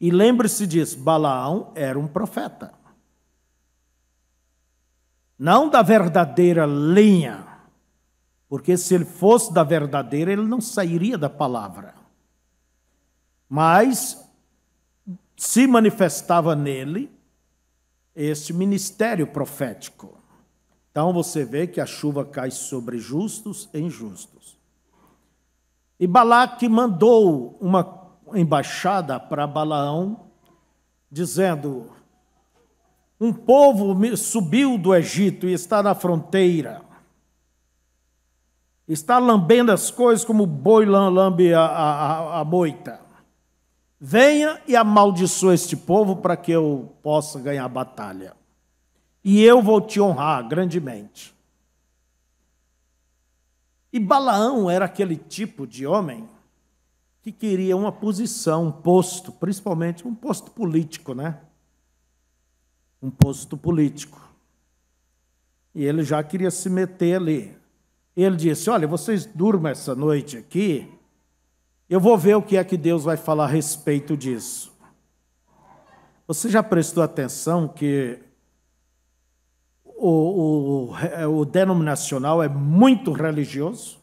Speaker 1: E lembre-se disso, Balaão era um profeta. Não da verdadeira linha, porque se ele fosse da verdadeira, ele não sairia da palavra. Mas se manifestava nele este ministério profético. Então você vê que a chuva cai sobre justos e injustos. E Balaque mandou uma embaixada para Balaão, dizendo: um povo subiu do Egito e está na fronteira, está lambendo as coisas como o boi lambe a moita. Venha e amaldiçoe este povo para que eu possa ganhar a batalha. E eu vou te honrar grandemente. E Balaão era aquele tipo de homem que queria uma posição, um posto, principalmente um posto político, né? Um posto político. E ele já queria se meter ali. Ele disse: olha, vocês durmam essa noite aqui, eu vou ver o que é que Deus vai falar a respeito disso. Você já prestou atenção que o denominacional é muito religioso?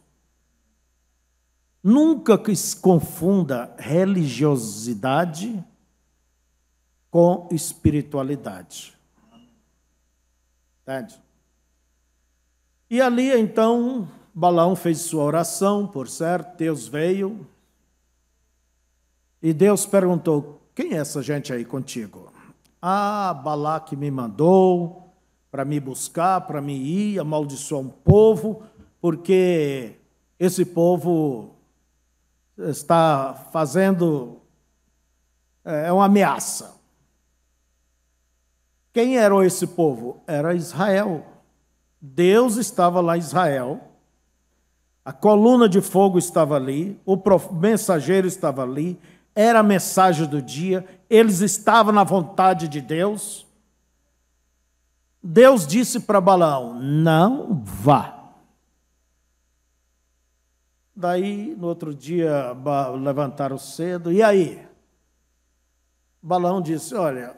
Speaker 1: Nunca que se confunda religiosidade com espiritualidade. Entende? E ali, então, Balaão fez sua oração, por certo, Deus veio. E Deus perguntou: quem é essa gente aí contigo? Balaque me mandou para me buscar, para me ir, amaldiçoar um povo, porque esse povo está fazendo é uma ameaça. Quem era esse povo? Era Israel. Deus estava lá em Israel, a coluna de fogo estava ali, o mensageiro estava ali, era a mensagem do dia, eles estavam na vontade de Deus. Deus disse para Balaão: não vá. Daí, no outro dia, levantaram cedo, e aí? Balaão disse: olha,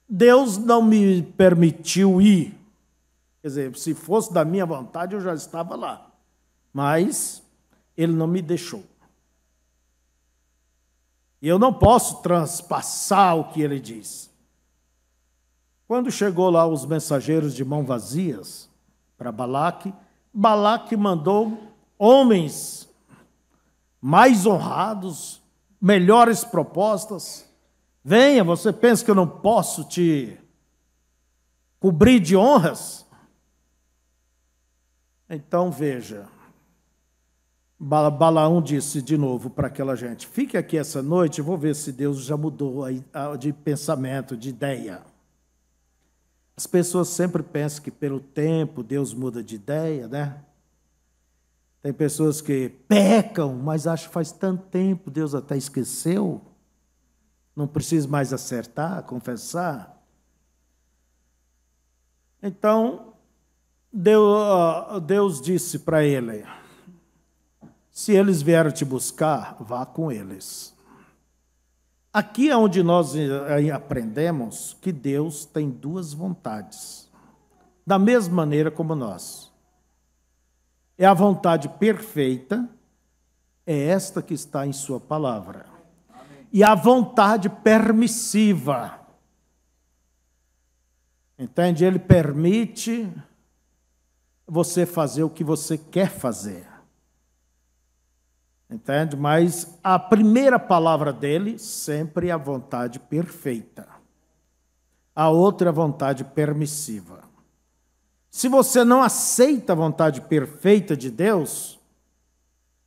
Speaker 1: Deus não me permitiu ir. Quer dizer, se fosse da minha vontade, eu já estava lá. Mas ele não me deixou. E eu não posso transpassar o que ele diz. Quando chegou lá os mensageiros de mão vazias para Balaque, Balaque mandou homens mais honrados, melhores propostas. Venha, você pensa que eu não posso te cobrir de honras? Então, veja, Balaão disse de novo para aquela gente: fique aqui essa noite, eu vou ver se Deus já mudou de pensamento, de ideia. As pessoas sempre pensam que pelo tempo Deus muda de ideia, né? Tem pessoas que pecam, mas acham que faz tanto tempo, Deus até esqueceu. Não precisa mais acertar, confessar. Então, Deus disse para ele: se eles vieram te buscar, vá com eles. Aqui é onde nós aprendemos que Deus tem duas vontades, da mesma maneira como nós. É a vontade perfeita, é esta que está em sua palavra. E a vontade permissiva. Entende? Ele permite você fazer o que você quer fazer. Entende? Mas a primeira palavra dele sempre é a vontade perfeita. A outra é a vontade permissiva. Se você não aceita a vontade perfeita de Deus,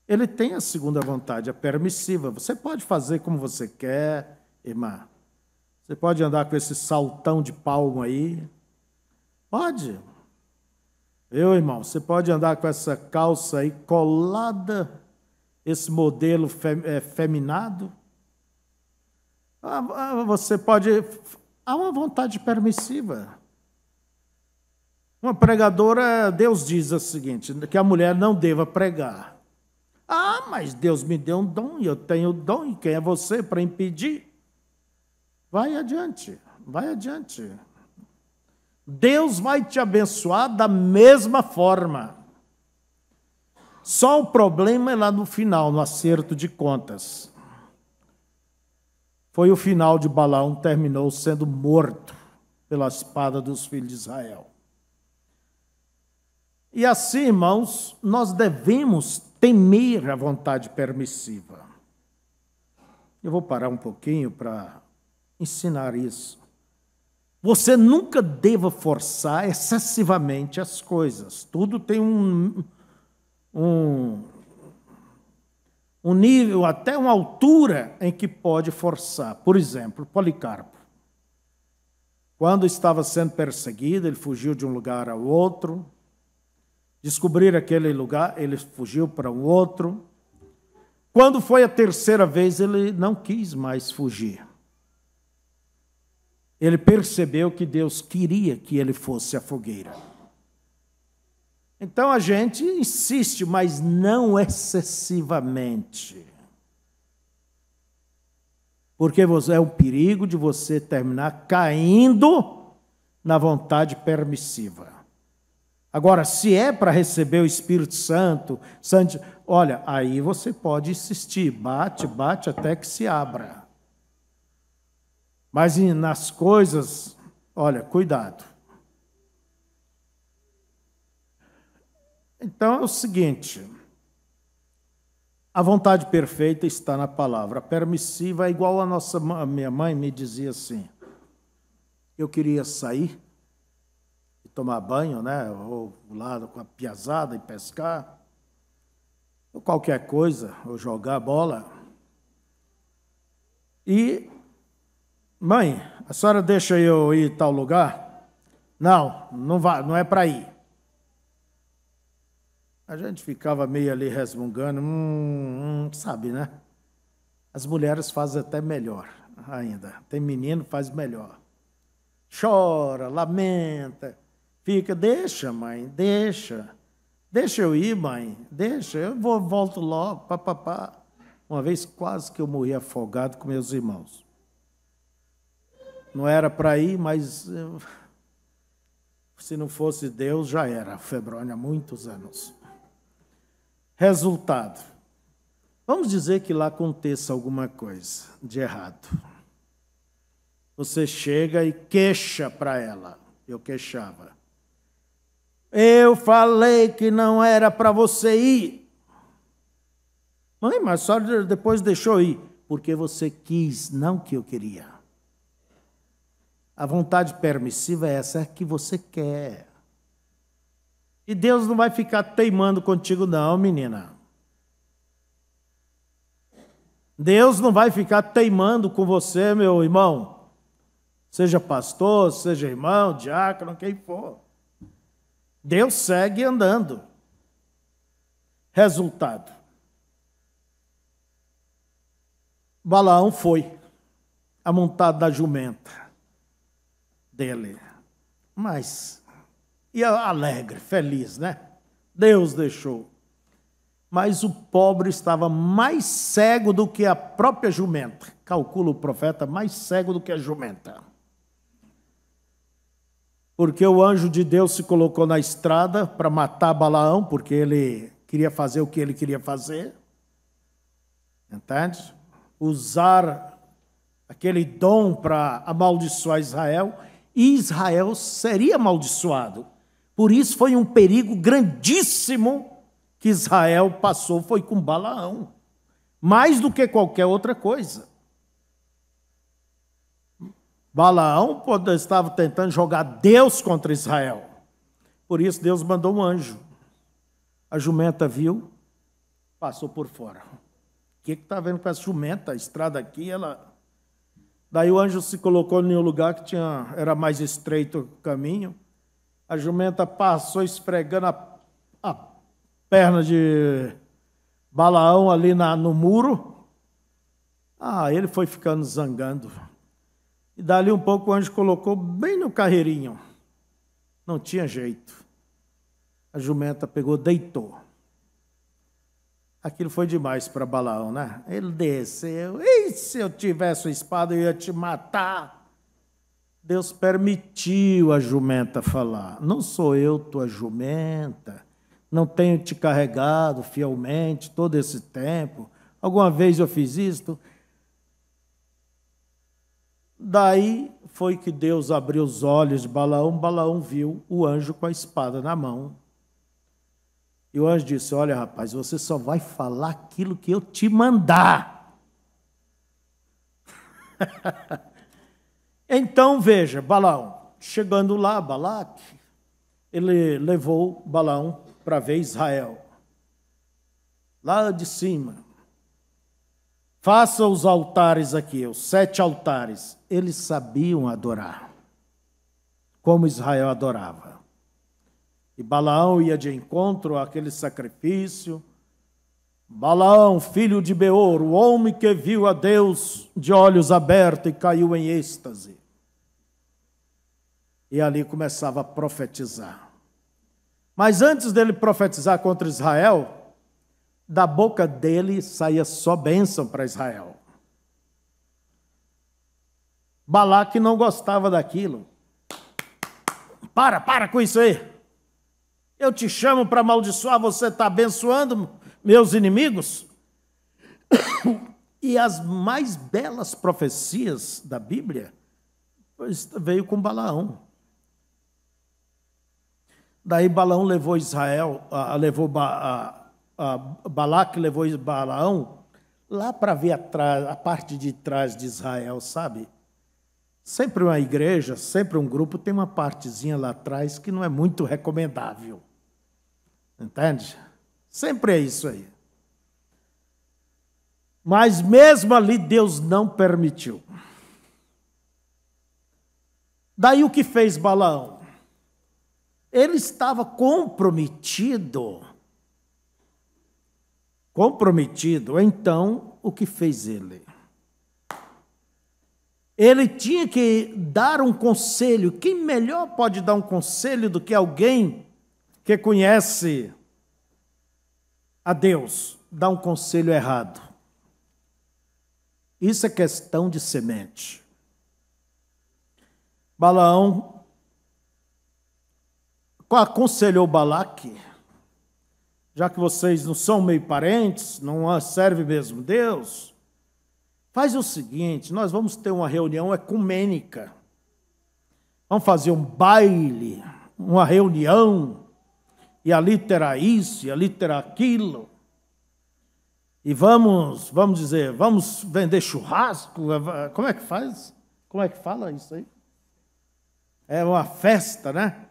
Speaker 1: ele tem a segunda vontade, a permissiva. Você pode fazer como você quer, irmã. Você pode andar com esse saltão de palmo aí. Pode. Irmão, você pode andar com essa calça aí colada, esse modelo feminado. Você pode... Há uma vontade permissiva. Uma pregadora, Deus diz o seguinte, que a mulher não deva pregar. Mas Deus me deu um dom, e eu tenho dom, e quem é você para impedir? Vai adiante, vai adiante. Deus vai te abençoar da mesma forma. Só o problema é lá no final, no acerto de contas. Foi o final de Balaão, terminou sendo morto pela espada dos filhos de Israel. E assim, irmãos, nós devemos temer a vontade permissiva. Eu vou parar um pouquinho para ensinar isso. Você nunca deva forçar excessivamente as coisas. Tudo tem um nível, até uma altura em que pode forçar. Por exemplo, Policarpo. Quando estava sendo perseguido, ele fugiu de um lugar ao outro. Descobrir aquele lugar, ele fugiu para um outro. Quando foi a terceira vez, ele não quis mais fugir. Ele percebeu que Deus queria que ele fosse à fogueira. Então a gente insiste, mas não excessivamente. Porque é o perigo de você terminar caindo na vontade permissiva. Agora, se é para receber o Espírito Santo, olha, aí você pode insistir, bate até que se abra. Mas nas coisas, olha, cuidado. Então é o seguinte, a vontade perfeita está na palavra, a permissiva é igual a minha mãe me dizia assim, eu queria sair, tomar banho, né? Ou lá com a piazada e pescar, ou qualquer coisa, ou jogar bola. E, mãe, a senhora deixa eu ir em tal lugar? Não, não vai, não é para ir. A gente ficava meio ali resmungando, sabe, né? As mulheres fazem até melhor ainda. Tem menino que faz melhor. Chora, lamenta, fica, deixa, mãe, deixa. Deixa eu ir, mãe, deixa, eu volto logo, papapá. Uma vez quase que eu morri afogado com meus irmãos. Não era para ir, mas se não fosse Deus, já era. Febrônia há muitos anos. Resultado. Vamos dizer que lá aconteça alguma coisa de errado. Você chega e queixa para ela. Eu queixava. Eu falei que não era para você ir. Mãe, mas só depois deixou ir. Porque você quis, não que eu queria. A vontade permissiva é essa, é que você quer. E Deus não vai ficar teimando contigo não, menina. Deus não vai ficar teimando com você, meu irmão. Seja pastor, seja irmão, diácono, quem for. Deus segue andando. Resultado. Balaão foi amontado da jumenta dele. Mas, ia alegre, feliz, né? Deus deixou. Mas o pobre estava mais cego do que a própria jumenta. Calcula o profeta, mais cego do que a jumenta. Porque o anjo de Deus se colocou na estrada para matar Balaão, porque ele queria fazer o que ele queria fazer. Entende? Usar aquele dom para amaldiçoar Israel. E Israel seria amaldiçoado. Por isso foi um perigo grandíssimo que Israel passou, foi com Balaão. Mais do que qualquer outra coisa. Balaão estava tentando jogar Deus contra Israel. Por isso Deus mandou um anjo. A jumenta viu, passou por fora. O que está vendo com essa jumenta? A estrada aqui, ela... Daí o anjo se colocou em um lugar que era mais estreito o caminho. A jumenta passou esfregando a perna de Balaão ali no muro. Ele foi ficando zangando. E dali um pouco o anjo colocou bem no carreirinho. Não tinha jeito. A jumenta pegou, deitou. Aquilo foi demais para Balaão, né? Ele desceu. E se eu tivesse uma espada, eu ia te matar. Deus permitiu a jumenta falar. Não sou eu tua jumenta. Não tenho te carregado fielmente todo esse tempo. Alguma vez eu fiz isto? Daí foi que Deus abriu os olhos de Balaão. Balaão viu o anjo com a espada na mão. E o anjo disse, olha rapaz, você só vai falar aquilo que eu te mandar. Então veja, Balaão, chegando lá, Balaque, ele levou Balaão para ver Israel. Lá de cima. Faça os altares aqui, os 7 altares. Eles sabiam adorar, como Israel adorava. E Balaão ia de encontro àquele sacrifício. Balaão, filho de Beor, o homem que viu a Deus de olhos abertos e caiu em êxtase. E ali começava a profetizar. Mas antes dele profetizar contra Israel, da boca dele saía só bênção para Israel. Balaque não gostava daquilo. Para com isso aí. Eu te chamo para amaldiçoar, você está abençoando meus inimigos? E as mais belas profecias da Bíblia veio com Balaão. Daí Balaão levou Israel, Balaque levou Balaão lá para ver a parte de trás de Israel, sabe? Sempre uma igreja, sempre um grupo tem uma partezinha lá atrás que não é muito recomendável. Entende? Sempre é isso aí. Mas mesmo ali Deus não permitiu. Daí o que fez Balaão? Ele estava comprometido. Então, o que fez ele? Ele tinha que dar um conselho. Quem melhor pode dar um conselho do que alguém que conhece a Deus? Dar um conselho errado. Isso é questão de semente. Balaão aconselhou Balaque, já que vocês não são meio parentes, não serve mesmo Deus, faz o seguinte, nós vamos ter uma reunião ecumênica. Vamos fazer um baile, uma reunião, e ali terá isso, e ali terá aquilo. E vamos vender churrasco, como é que faz? Como é que fala isso aí? É uma festa, né?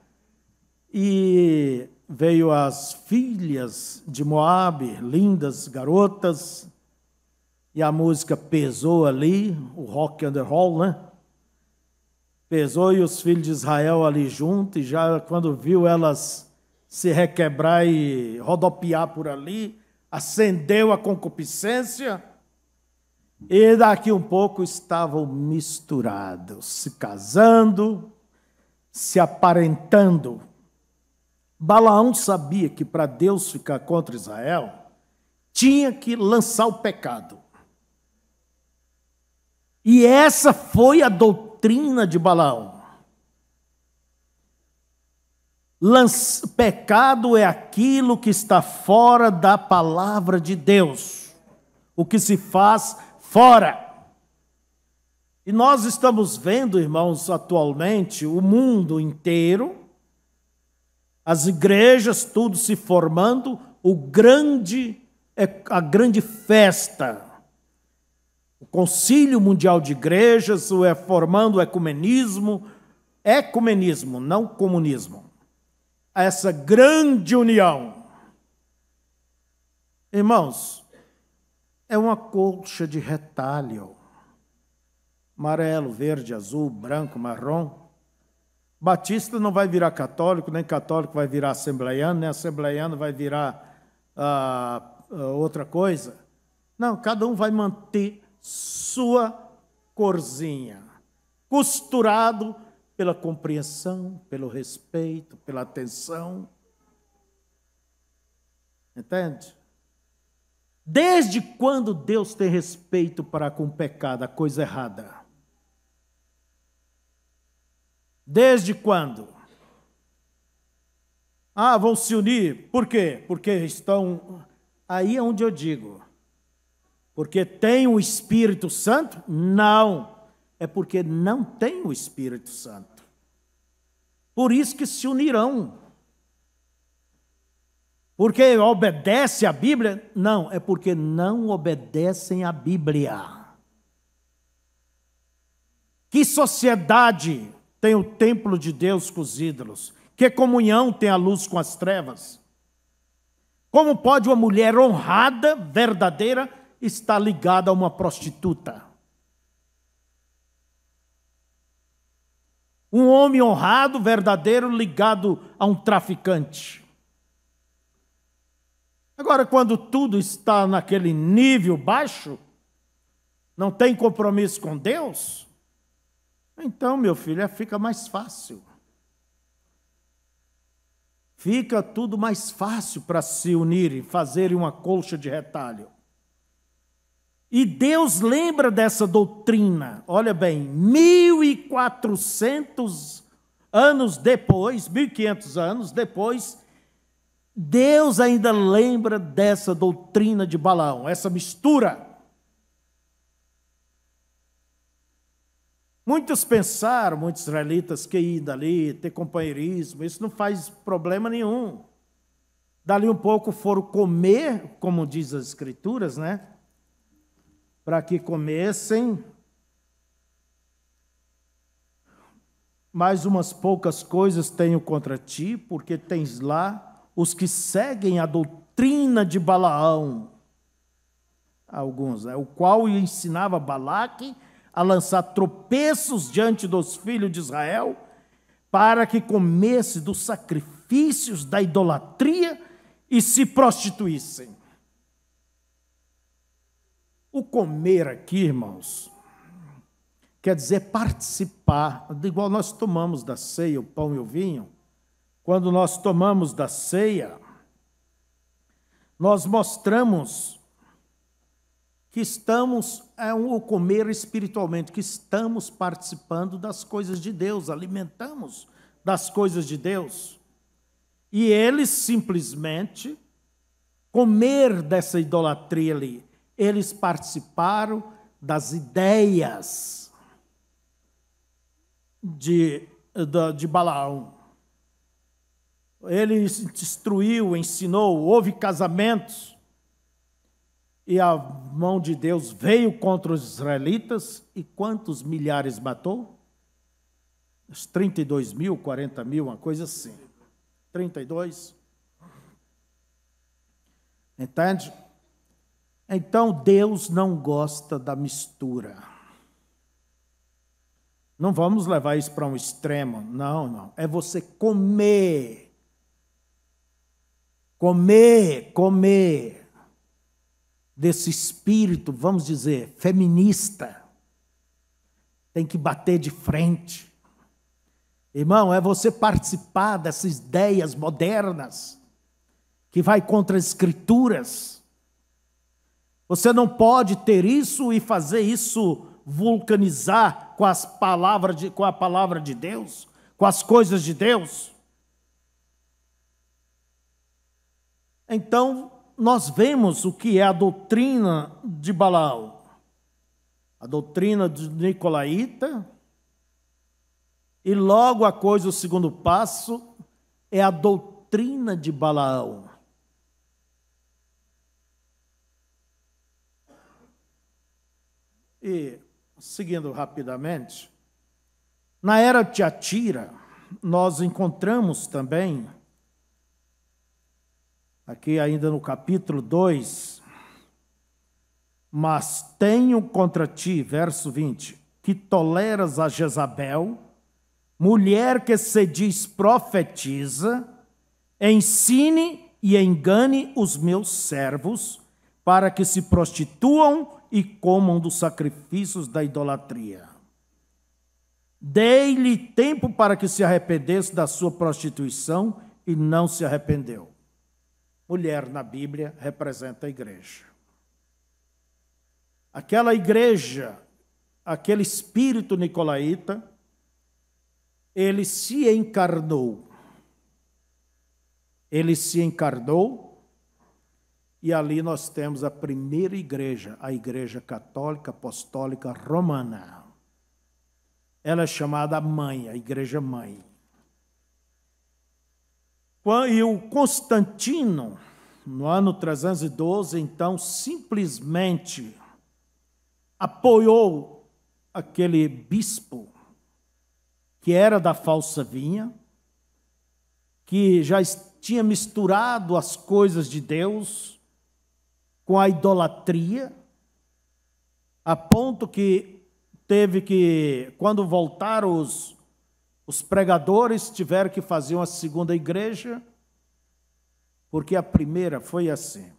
Speaker 1: E veio as filhas de Moabe, lindas garotas, e a música pesou ali, o rock and roll, né? Pesou e os filhos de Israel ali junto, e já quando viu elas se requebrar e rodopiar por ali, acendeu a concupiscência, e daqui um pouco estavam misturados, se casando, se aparentando. Balaão sabia que para Deus ficar contra Israel, tinha que lançar o pecado. E essa foi a doutrina de Balaão. Pecado é aquilo que está fora da palavra de Deus, o que se faz fora. E nós estamos vendo, irmãos, atualmente, o mundo inteiro, as igrejas, tudo se formando, a grande festa. O Concílio Mundial de Igrejas, formando o ecumenismo, não comunismo. Essa grande união. Irmãos, é uma colcha de retalho. Amarelo, verde, azul, branco, marrom. Batista não vai virar católico, nem católico vai virar assembleiano, nem assembleiano vai virar outra coisa. Não, cada um vai manter sua corzinha, costurado pela compreensão, pelo respeito, pela atenção. Entende? Desde quando Deus tem respeito para com o pecado, a coisa errada? Desde quando? Vão se unir. Por quê? Porque estão... Aí é onde eu digo. Porque tem o Espírito Santo? Não. É porque não tem o Espírito Santo. Por isso que se unirão. Porque obedece à Bíblia? Não, é porque não obedecem à Bíblia. Que sociedade tem o templo de Deus com os ídolos? Que comunhão tem a luz com as trevas? Como pode uma mulher honrada, verdadeira, estar ligada a uma prostituta? Um homem honrado, verdadeiro, ligado a um traficante? Agora, quando tudo está naquele nível baixo, não tem compromisso com Deus, então, meu filho, fica mais fácil. Fica tudo mais fácil para se unirem, fazerem uma colcha de retalho. E Deus lembra dessa doutrina. Olha bem, 1.400 anos depois, 1.500 anos depois, Deus ainda lembra dessa doutrina de Balaão, essa mistura. Muitos pensaram, muitos israelitas, que ir dali, ter companheirismo, isso não faz problema nenhum. Dali um pouco foram comer, como diz as Escrituras, né? Para que comessem mais umas poucas coisas tenho contra ti, porque tens lá os que seguem a doutrina de Balaão. alguns, né? O qual ensinava Balaque a lançar tropeços diante dos filhos de Israel, para que comesse dos sacrifícios da idolatria e se prostituíssem. O comer aqui, irmãos, quer dizer participar, igual nós tomamos da ceia, o pão e o vinho. Quando nós tomamos da ceia, nós mostramos que estamos, o comer espiritualmente, que estamos participando das coisas de Deus, alimentamos das coisas de Deus. E eles simplesmente comer dessa idolatria ali, eles participaram das ideias de Balaão. Ele instruiu, ensinou, houve casamentos, e a mão de Deus veio contra os israelitas, e quantos milhares matou? Uns 32 mil, 40 mil, uma coisa assim. 32. Entende? Então, Deus não gosta da mistura. Não vamos levar isso para um extremo, não. É você comer desse espírito, vamos dizer, feminista. Tem que bater de frente. Irmão, é você participar dessas ideias modernas que vai contra as Escrituras. Você não pode ter isso e fazer isso vulcanizar com a palavra de Deus, com as coisas de Deus. Então, nós vemos o que é a doutrina de Balaão, a doutrina de Nicolaíta, e logo a coisa, o segundo passo, é a doutrina de Balaão. E, seguindo rapidamente, na era de Tiatira, nós encontramos também, aqui ainda no capítulo 2, mas tenho contra ti, verso 20, que toleras a Jezabel, mulher que se diz profetiza, ensine e engane os meus servos, para que se prostituam e comam dos sacrifícios da idolatria. Dei-lhe tempo para que se arrependesse da sua prostituição e não se arrependeu. Mulher na Bíblia representa a igreja. Aquela igreja, aquele espírito nicolaíta, ele se encarnou. Ele se encarnou. E ali nós temos a primeira igreja, a Igreja Católica Apostólica Romana. Ela é chamada mãe, a Igreja Mãe. E o Constantino, no ano 312, então, simplesmente apoiou aquele bispo que era da falsa vinha, que já tinha misturado as coisas de Deus com a idolatria, a ponto que teve que, quando voltaram os pregadores, tiveram que fazer uma segunda igreja, porque a primeira foi assim.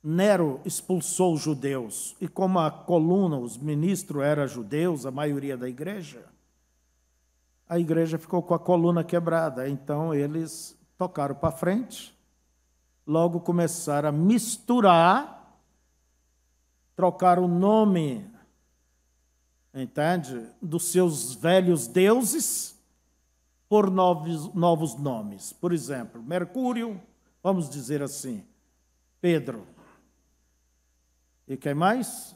Speaker 1: Nero expulsou os judeus, e como a coluna, os ministros eram judeus, a maioria da igreja, a igreja ficou com a coluna quebrada, então eles tocaram para frente, logo começaram a misturar, trocaram o nome, entende, dos seus velhos deuses por novos nomes. Por exemplo, Mercúrio, vamos dizer assim, Pedro. E quem mais?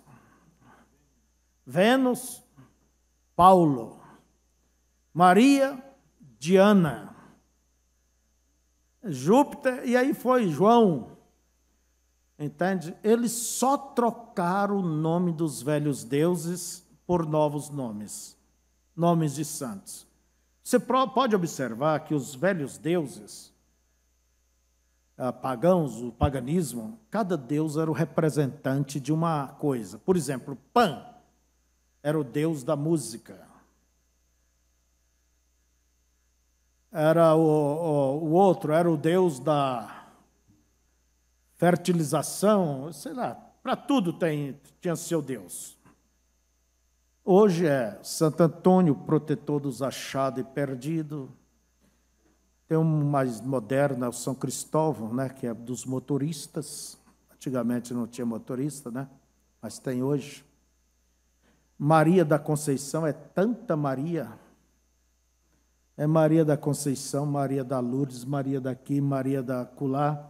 Speaker 1: Vênus, Paulo. Maria, Diana. Júpiter, e aí foi João. Entende? Eles só trocaram o nome dos velhos deuses por novos nomes, nomes de santos. Você pode observar que os velhos deuses, pagãos, o paganismo, cada deus era o representante de uma coisa. Por exemplo, Pan era o deus da música. Era o outro, era o deus da fertilização, sei lá, para tudo tinha seu deus. Hoje é Santo Antônio, protetor dos achados e perdidos. Tem um mais moderno, é o São Cristóvão, né, que é dos motoristas. Antigamente não tinha motorista, né, mas tem hoje. Maria da Conceição, é tanta Maria. É Maria da Conceição, Maria da Lourdes, Maria daqui, Maria da acolá.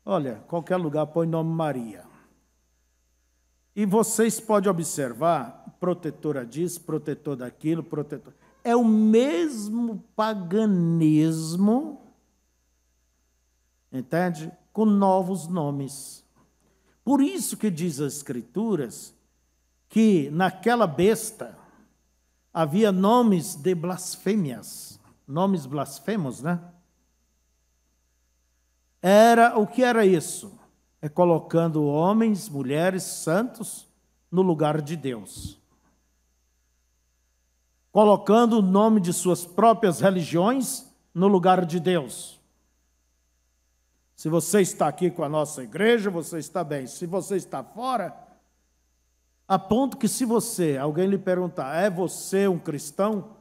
Speaker 1: Olha, qualquer lugar põe nome Maria. E vocês podem observar, protetora disso, protetor daquilo, protetor... É o mesmo paganismo, entende? Com novos nomes. Por isso que diz as Escrituras que naquela besta havia nomes de blasfêmias, nomes blasfemos, né? O que era isso? É colocando homens, mulheres, santos no lugar de Deus. Colocando o nome de suas próprias religiões no lugar de Deus. Se você está aqui com a nossa igreja, você está bem. Se você está fora, a ponto que se alguém lhe perguntar, é você um cristão?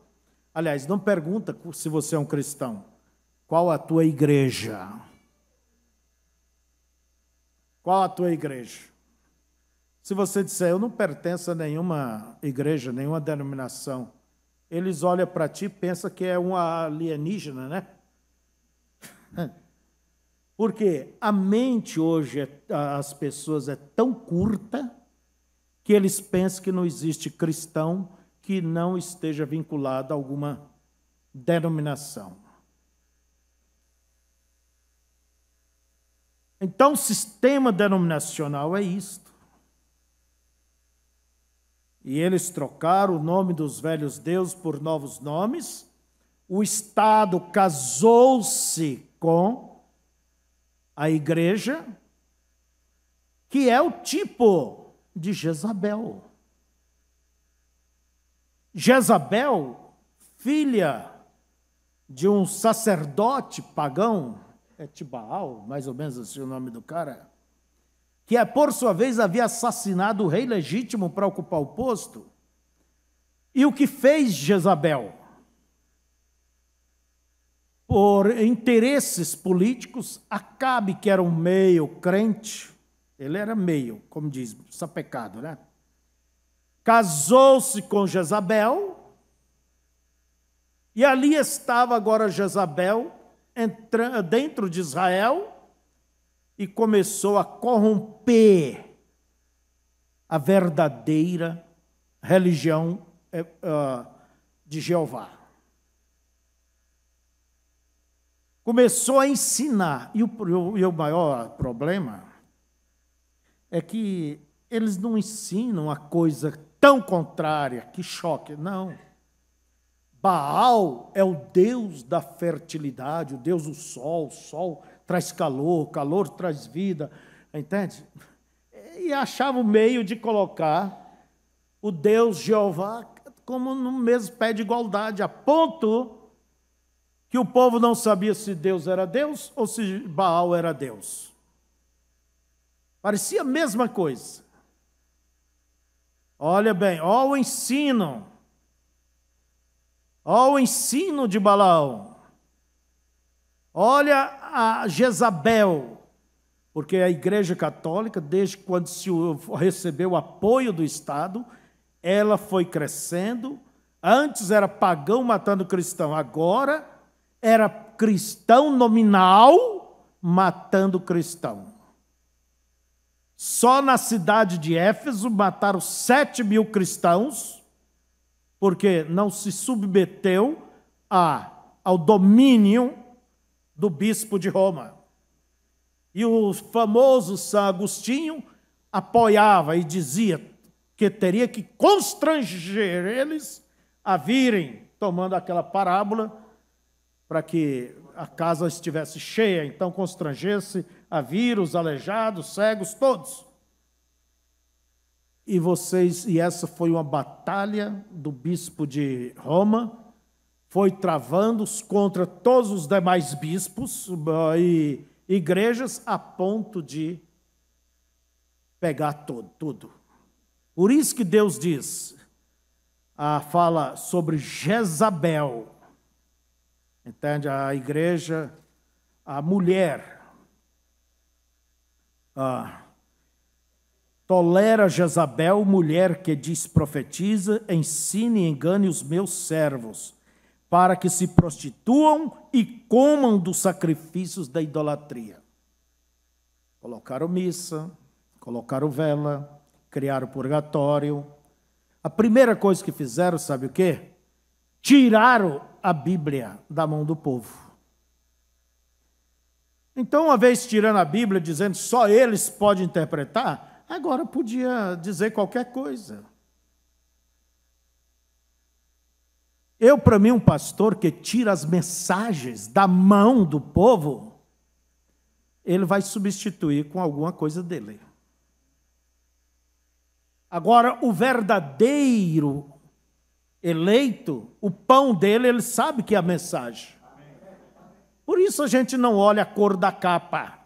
Speaker 1: Aliás, não pergunta se você é um cristão. Qual a tua igreja? Qual a tua igreja? Se você disser, eu não pertenço a nenhuma igreja, nenhuma denominação, eles olham para ti e pensam que é um alienígena, né? Porque a mente hoje, as pessoas é tão curta que eles pensam que não existe cristão que não esteja vinculado a alguma denominação. Então, o sistema denominacional é isto. E eles trocaram o nome dos velhos deuses por novos nomes. O Estado casou-se com a igreja, que é o tipo de Jezabel. Jezabel, filha de um sacerdote pagão, é Tibaal, mais ou menos assim o nome do cara, que por sua vez havia assassinado o rei legítimo para ocupar o posto. E o que fez Jezabel? Por interesses políticos, Acabe, que era um meio crente, ele era meio, como diz, sapecado, né? Casou-se com Jezabel, e ali estava agora Jezabel, dentro de Israel, e começou a corromper a verdadeira religião de Jeová. Começou a ensinar, e o maior problema é que eles não ensinam a coisa tão contrária, que choque, não. Baal é o deus da fertilidade, o deus do sol, o sol traz calor, o calor traz vida, entende? E achava o meio de colocar o Deus Jeová como no mesmo pé de igualdade, a ponto que o povo não sabia se Deus era Deus ou se Baal era Deus. Parecia a mesma coisa. Olha bem, ó o ensino de Balaão. Olha a Jezabel, porque a Igreja Católica, desde quando se recebeu o apoio do Estado, ela foi crescendo. Antes era pagão matando cristão, agora era cristão nominal matando cristão. Só na cidade de Éfeso mataram 7.000 cristãos, porque não se submeteu ao domínio do bispo de Roma. E o famoso São Agostinho apoiava e dizia que teria que constranger eles a virem, tomando aquela parábola para que a casa estivesse cheia, então constrangesse a vir os aleijados, cegos, todos. E essa foi uma batalha do bispo de Roma, foi travando contra todos os demais bispos e igrejas, a ponto de pegar tudo. Por isso que Deus diz, fala sobre Jezabel, entende? A igreja, a mulher, tolera Jezabel, mulher que diz, profetiza, ensine e engane os meus servos, para que se prostituam e comam dos sacrifícios da idolatria. Colocaram missa, colocaram vela, criaram purgatório. A primeira coisa que fizeram, sabe o quê? Tiraram a Bíblia da mão do povo. Então, uma vez tirando a Bíblia, dizendo que só eles podem interpretar, agora podia dizer qualquer coisa. Para mim, um pastor que tira as mensagens da mão do povo, ele vai substituir com alguma coisa dele. Agora, o verdadeiro eleito, o pão dele, ele sabe que é a mensagem. Por isso a gente não olha a cor da capa.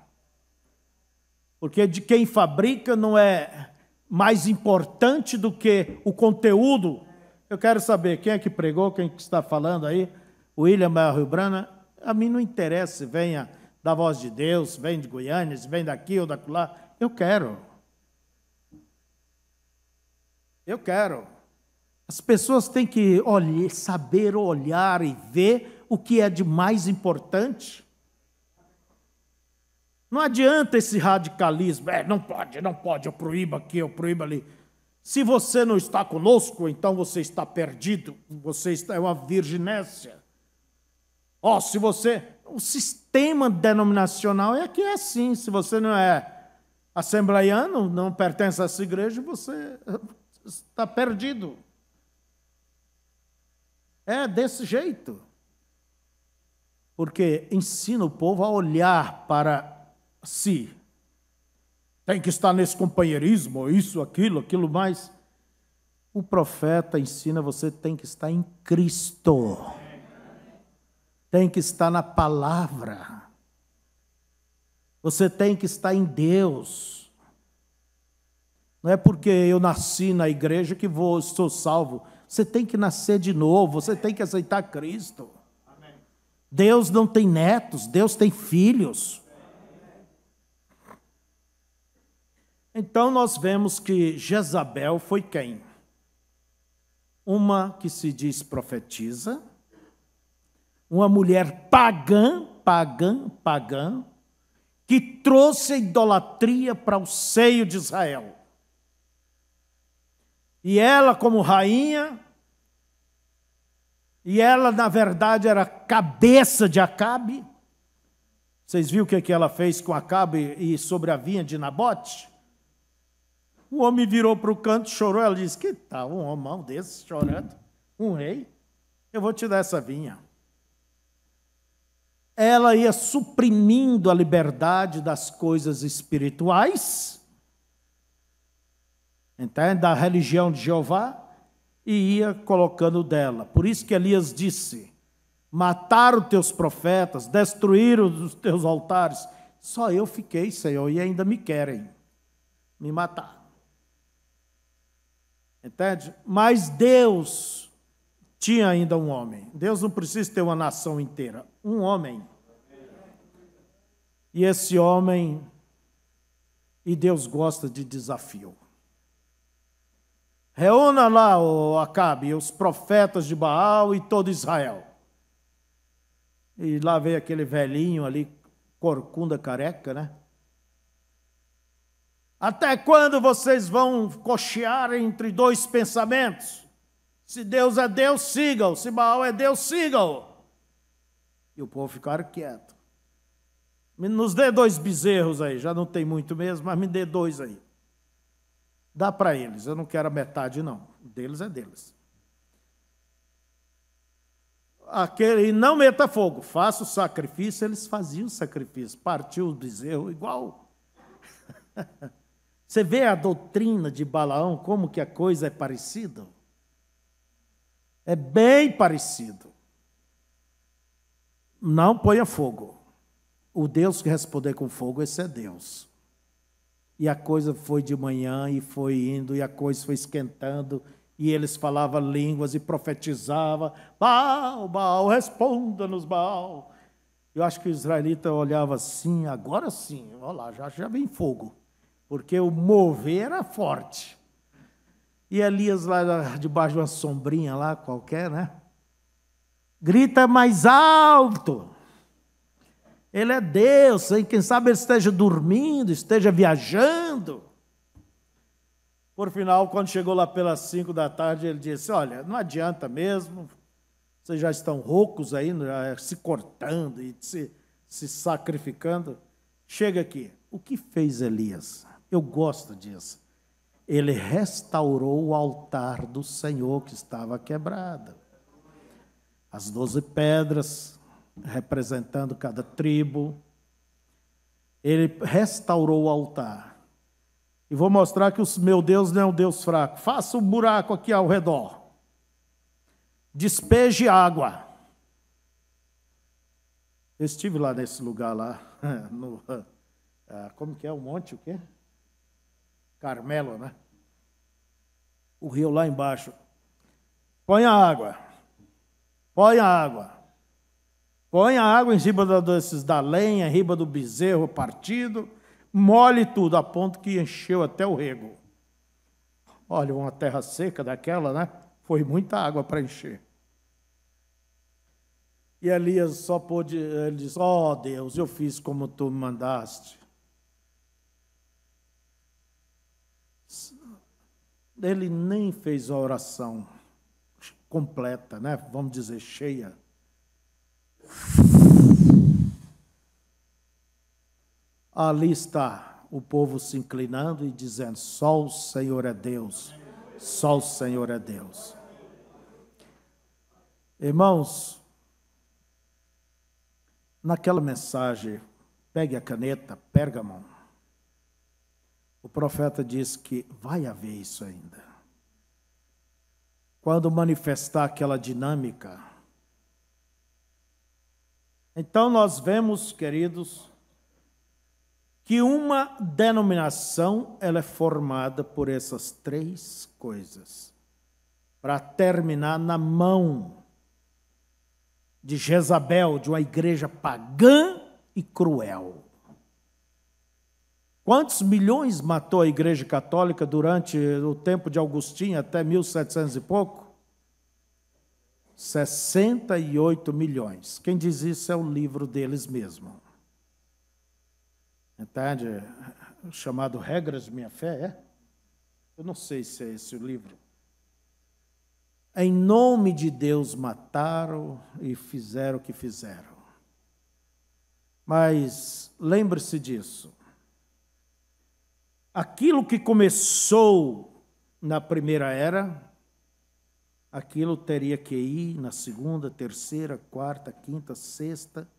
Speaker 1: Porque de quem fabrica não é mais importante do que o conteúdo. Eu quero saber quem é que pregou, quem que está falando aí, o William Rio Brana. A mim não interessa se venha da Voz de Deus, se vem de Goiânia, se vem daqui ou daquela. Eu quero. As pessoas têm que saber olhar e ver o que é de mais importante. Não adianta esse radicalismo, não pode, eu proíbo aqui, eu proíbo ali. Se você não está conosco, então você está perdido, é uma virginécia. O sistema denominacional é que é assim, se você não é assembleiano, não pertence a essa igreja, você está perdido. É desse jeito. Porque ensina o povo a olhar para si. Tem que estar nesse companheirismo, isso, aquilo mais. O profeta ensina, você tem que estar em Cristo. Tem que estar na palavra. Você tem que estar em Deus. Não é porque eu nasci na igreja que estou salvo. Você tem que nascer de novo, você tem que aceitar Cristo. Amém. Deus não tem netos, Deus tem filhos. Então nós vemos que Jezabel foi quem? Uma que se diz profetiza, uma mulher pagã, que trouxe a idolatria para o seio de Israel. E ela, como rainha, e ela, na verdade, era cabeça de Acabe. Vocês viram o que ela fez com Acabe e sobre a vinha de Nabote? O homem virou para o canto, chorou. Ela disse, que tal um homem desse chorando? Um rei? Eu vou te dar essa vinha. Ela ia suprimindo a liberdade das coisas espirituais, entende? Da religião de Jeová, e ia colocando dela. Por isso que Elias disse, mataram teus profetas, destruíram os teus altares. Só eu fiquei, Senhor, e ainda me querem me matar. Entende? Mas Deus tinha ainda um homem. Deus não precisa ter uma nação inteira. Um homem. E esse homem, e Deus gosta de desafio. Reúna lá, o Acabe, os profetas de Baal e todo Israel. E lá veio aquele velhinho ali, corcunda careca, né? Até quando vocês vão cochear entre dois pensamentos? Se Deus é Deus, sigam. Se Baal é Deus, sigam. E o povo ficaram quieto. Nos dê 2 bezerros aí, já não tem muito mesmo, mas me dê 2 aí. Dá para eles, eu não quero a metade não. Deles é deles. aquele, não meta fogo, faça o sacrifício. Eles faziam o sacrifício, partiu o bezerro igual. Você vê a doutrina de Balaão, como que a coisa é parecida? É bem parecido. Não ponha fogo. O Deus que responder com fogo, esse é Deus. E a coisa foi de manhã e foi indo, e a coisa foi esquentando, e eles falavam línguas e profetizavam: Baal, Baal, responda-nos, Baal. Eu acho que o israelita olhava assim, agora sim, olha lá, já vem fogo, porque o mover era forte. E Elias lá debaixo de uma sombrinha lá qualquer, né? Grita mais alto. Ele é Deus, hein? Quem sabe ele esteja dormindo, esteja viajando. Por final, quando chegou lá pelas 5 da tarde, ele disse: olha, não adianta mesmo, vocês já estão roucos aí, se cortando e se sacrificando. Chega aqui. O que fez Elias? Eu gosto disso. Ele restaurou o altar do Senhor que estava quebrado. As 12 pedras, representando cada tribo. Ele restaurou o altar. E vou mostrar que o meu Deus não é um Deus fraco. Faça um buraco aqui ao redor. Despeje água. Eu estive lá nesse lugar lá, como que é o monte, o quê? Carmelo, né? O rio lá embaixo. Põe a água. Põe a água. Põe a água em cima da lenha, em cima do bezerro partido. Molhe tudo, a ponto que encheu até o rego. Olha, uma terra seca daquela, né? Foi muita água para encher. E Elias só pôde, ele disse: ó Deus, eu fiz como tu me mandaste. Ele nem fez a oração completa, né? Vamos dizer, cheia. Ali está o povo se inclinando e dizendo: só o Senhor é Deus, só o Senhor é Deus. Irmãos, naquela mensagem, pegue a caneta, Pérgamo, o profeta disse que vai haver isso ainda. Quando manifestar aquela dinâmica. Então nós vemos, queridos, que uma denominação ela é formada por essas 3 coisas, para terminar na mão de Jezabel, de uma igreja pagã e cruel. Quantos milhões matou a Igreja Católica durante o tempo de Agostinho, até 1700 e pouco? 68 milhões. Quem diz isso é o livro deles mesmo. Entende? Chamado Regras de Minha Fé, é? Eu não sei se é esse o livro. Em nome de Deus mataram e fizeram o que fizeram. Mas lembre-se disso. Aquilo que começou na primeira era, aquilo teria que ir na segunda, terceira, quarta, quinta, sexta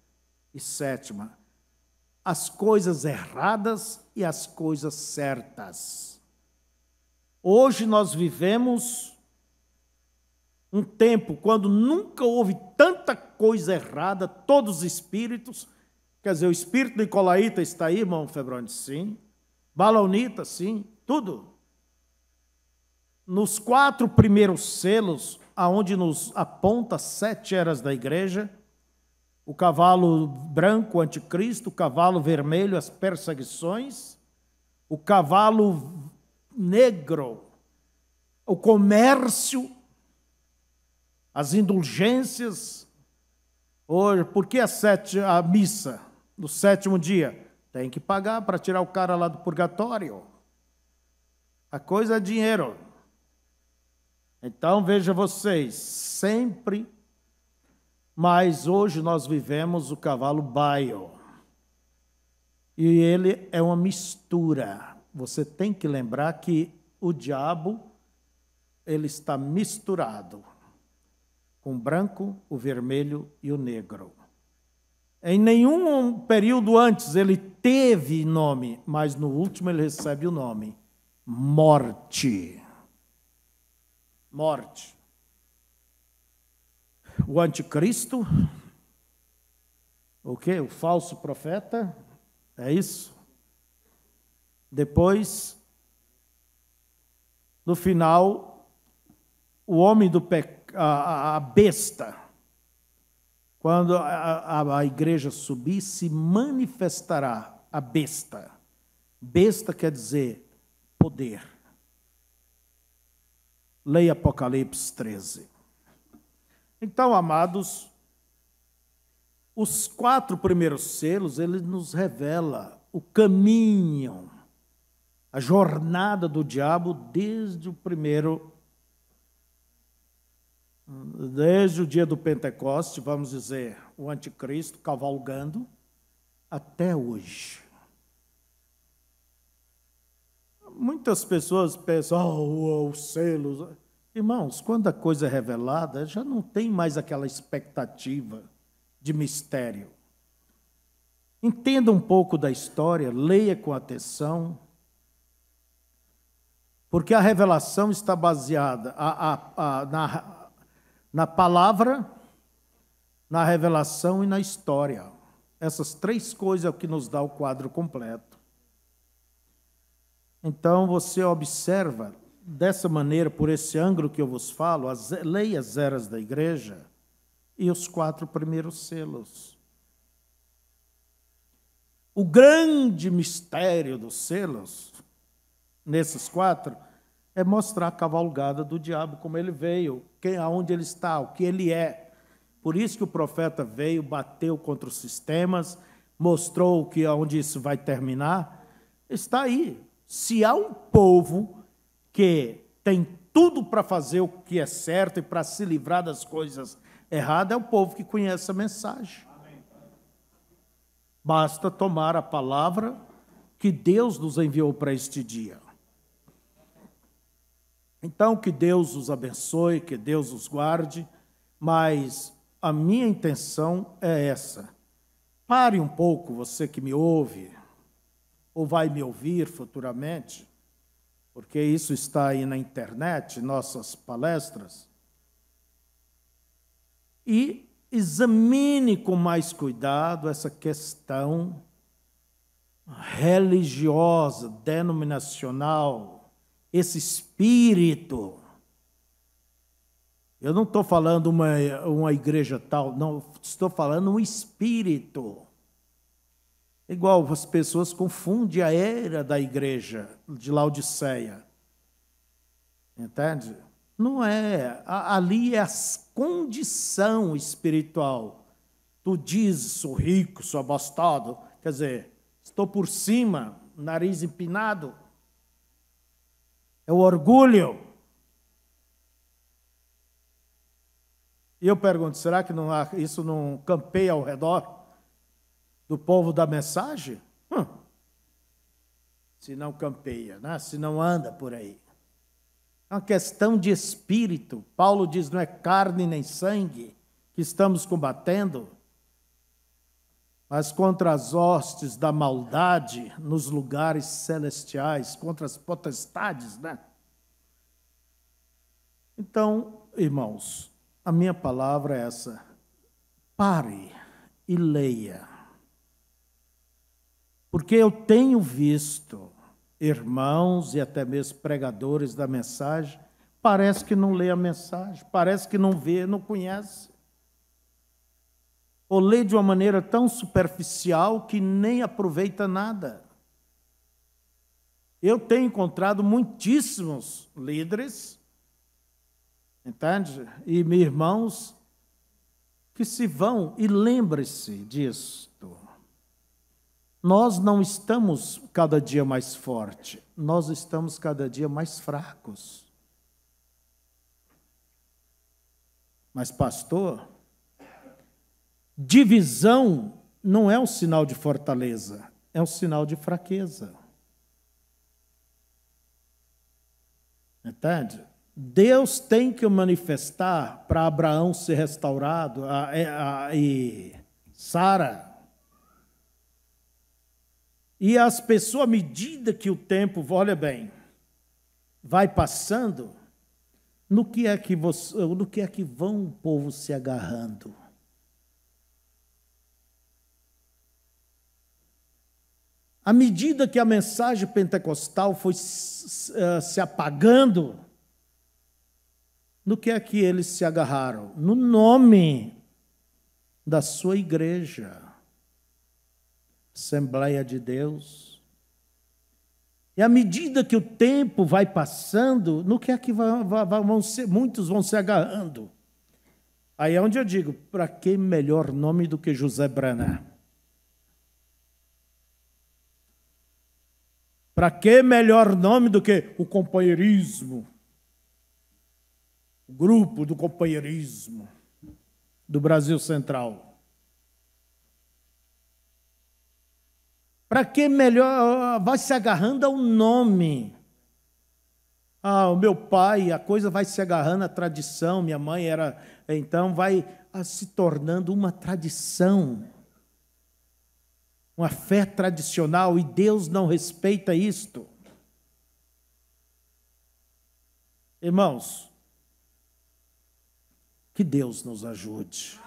Speaker 1: e sétima. As coisas erradas e as coisas certas. Hoje nós vivemos um tempo quando nunca houve tanta coisa errada, todos os espíritos, quer dizer, o espírito nicolaíta está aí, irmão Febrônio? Sim. Balaunita, sim, tudo. Nos 4 primeiros selos, aonde nos aponta as 7 eras da igreja, o cavalo branco, o anticristo, o cavalo vermelho, as perseguições, o cavalo negro, o comércio, as indulgências. Hoje, por que a missa no 7º dia? Tem que pagar para tirar o cara lá do purgatório. A coisa é dinheiro. Então, veja vocês, sempre, mas hoje nós vivemos o cavalo baio. E ele é uma mistura. Você tem que lembrar que o diabo, ele está misturado. com o branco, o vermelho e o negro. Em nenhum período antes ele teve nome, mas no último ele recebe o nome: morte. Morte. O anticristo, o quê? O falso profeta, é isso? Depois, no final, o homem do pecado, a besta, quando a igreja subir, se manifestará a besta. Besta quer dizer poder. Leia Apocalipse 13. Então, amados, os 4 primeiros selos, ele nos revela o caminho, a jornada do diabo desde o dia do Pentecoste, vamos dizer, o anticristo cavalgando, até hoje. Muitas pessoas pensam, os selos. Irmãos, quando a coisa é revelada, já não tem mais aquela expectativa de mistério. Entenda um pouco da história, leia com atenção, porque a revelação está baseada na palavra, na revelação e na história. Essas 3 coisas é o que nos dá o quadro completo. Então, você observa dessa maneira, por esse ângulo que eu vos falo, leia as eras da igreja e os 4 primeiros selos. O grande mistério dos selos, nesses 4, é mostrar a cavalgada do diabo, como ele veio, aonde ele está, o que ele é. Por isso que o profeta veio, bateu contra os sistemas, mostrou que onde isso vai terminar. Está aí. Se há um povo que tem tudo para fazer o que é certo e para se livrar das coisas erradas, é o povo que conhece a mensagem. Basta tomar a palavra que Deus nos enviou para este dia. Então, que Deus os abençoe, que Deus os guarde, mas a minha intenção é essa. Pare um pouco, você que me ouve, ou vai me ouvir futuramente, porque isso está aí na internet, nossas palestras, e examine com mais cuidado essa questão religiosa, denominacional, esse espírito. Eu não estou falando uma igreja tal, não, estou falando um espírito. Igual as pessoas confundem a era da igreja de Laodiceia. Entende? Não é. Ali é a condição espiritual. Tu dizes, sou rico, sou abastado. Quer dizer, estou por cima, nariz empinado. É o orgulho. E eu pergunto, será que isso não campeia ao redor do povo da mensagem? Se não campeia, né? Se não anda por aí. É uma questão de espírito. Paulo diz, não é carne nem sangue que estamos combatendo, mas contra as hostes da maldade nos lugares celestiais, contra as potestades, né? Então, irmãos, a minha palavra é essa. Pare e leia. Porque eu tenho visto irmãos e até mesmo pregadores da mensagem, parece que não lê a mensagem, parece que não vê, não conhece. Ou lê de uma maneira tão superficial que nem aproveita nada. Eu tenho encontrado muitíssimos líderes, entende? E irmãos que se vão, e lembre-se disto. Nós não estamos cada dia mais fortes, nós estamos cada dia mais fracos. Mas, pastor, divisão não é um sinal de fortaleza, é um sinal de fraqueza. Entende? Deus tem que manifestar para Abraão ser restaurado e Sara. E as pessoas, à medida que o tempo, olha bem, vai passando, no que é que vão o povo se agarrando? À medida que a mensagem pentecostal foi se apagando, no que é que eles se agarraram? No nome da sua igreja, Assembleia de Deus. E à medida que o tempo vai passando, no que é que muitos vão se agarrando? Aí é onde eu digo, para que melhor nome do que José Brenner? Para que melhor nome do que o companheirismo? O grupo do companheirismo do Brasil Central. Para que melhor? Vai se agarrando ao nome. O meu pai, a coisa vai se agarrando à tradição, minha mãe era, então vai se tornando uma tradição, uma fé tradicional, e Deus não respeita isto. Irmãos, que Deus nos ajude.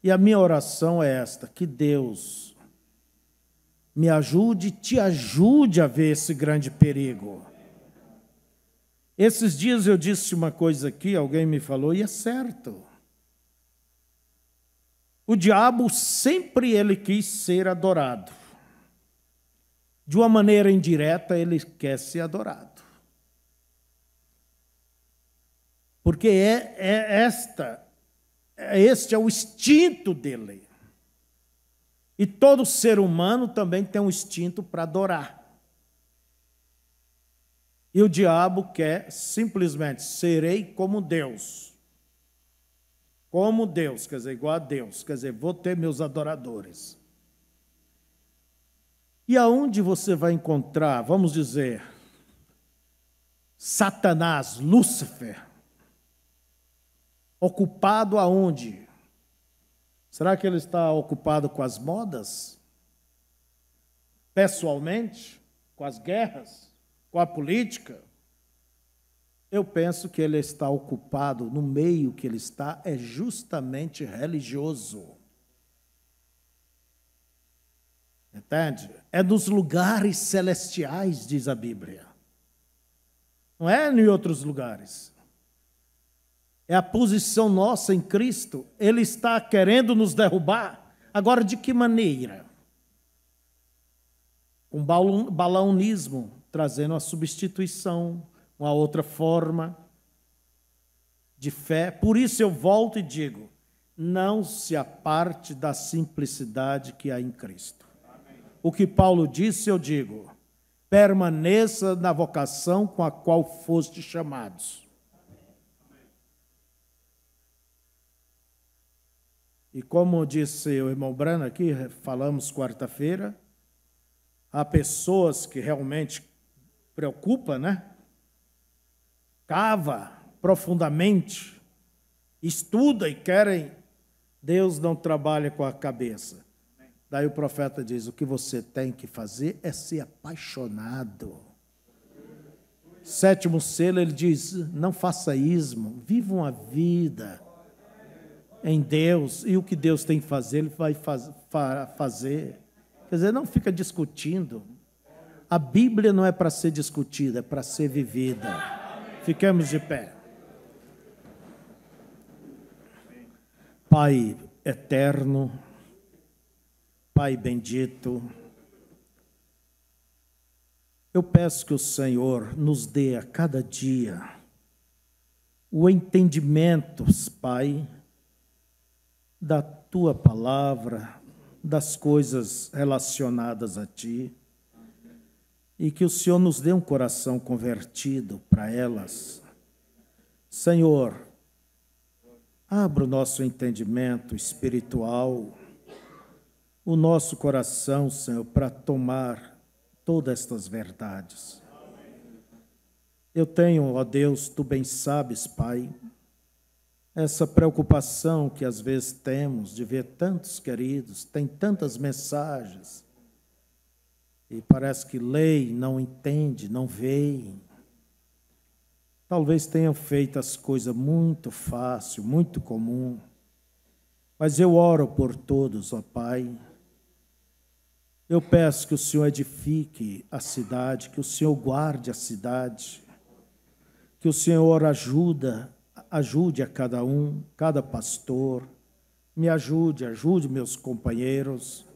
Speaker 1: E a minha oração é esta, que Deus me ajude, te ajude a ver esse grande perigo. Esses dias eu disse uma coisa aqui, alguém me falou, e é certo. O diabo sempre ele quis ser adorado. De uma maneira indireta, ele quer ser adorado. Porque este é o instinto dele. E todo ser humano também tem um instinto para adorar. E o diabo quer simplesmente, serei como Deus. Como Deus, quer dizer, igual a Deus. Quer dizer, vou ter meus adoradores. E aonde você vai encontrar, vamos dizer, Satanás, Lúcifer, ocupado aonde? Será que ele está ocupado com as modas? Pessoalmente? Com as guerras? Com a política? Eu penso que ele está ocupado, no meio que ele está, é justamente religioso. Entende? É nos lugares celestiais, diz a Bíblia. Não é em outros lugares. É a posição nossa em Cristo. Ele está querendo nos derrubar. Agora, de que maneira? Com balaonismo, trazendo a substituição, uma outra forma de fé. Por isso eu volto e digo, não se aparte da simplicidade que há em Cristo. O que Paulo disse, eu digo, permaneça na vocação com a qual foste chamados. E como disse o irmão Brano aqui, falamos quarta-feira, há pessoas que realmente preocupam, né? Cava profundamente, estuda e querem, Deus não trabalha com a cabeça. Daí o profeta diz, o que você tem que fazer é ser apaixonado. Sétimo selo, ele diz, não faça ismo, viva uma vida em Deus, e o que Deus tem que fazer, ele vai fazer. Quer dizer, não fica discutindo. A Bíblia não é para ser discutida, é para ser vivida. Fiquemos de pé. Pai eterno, Pai bendito, eu peço que o Senhor nos dê a cada dia o entendimento, Pai, da Tua palavra, das coisas relacionadas a Ti, e que o Senhor nos dê um coração convertido para elas. Senhor, abra o nosso entendimento espiritual, o nosso coração, Senhor, para tomar todas estas verdades. Eu tenho, ó Deus, tu bem sabes, Pai, essa preocupação que às vezes temos de ver tantos queridos, tem tantas mensagens, e parece que lê, não entende, não vê. Talvez tenham feito as coisas muito fácil, muito comum, mas eu oro por todos, ó Pai. Eu peço que o Senhor edifique a cidade, que o Senhor guarde a cidade, que o Senhor ajude a cada um, cada pastor, me ajude meus companheiros,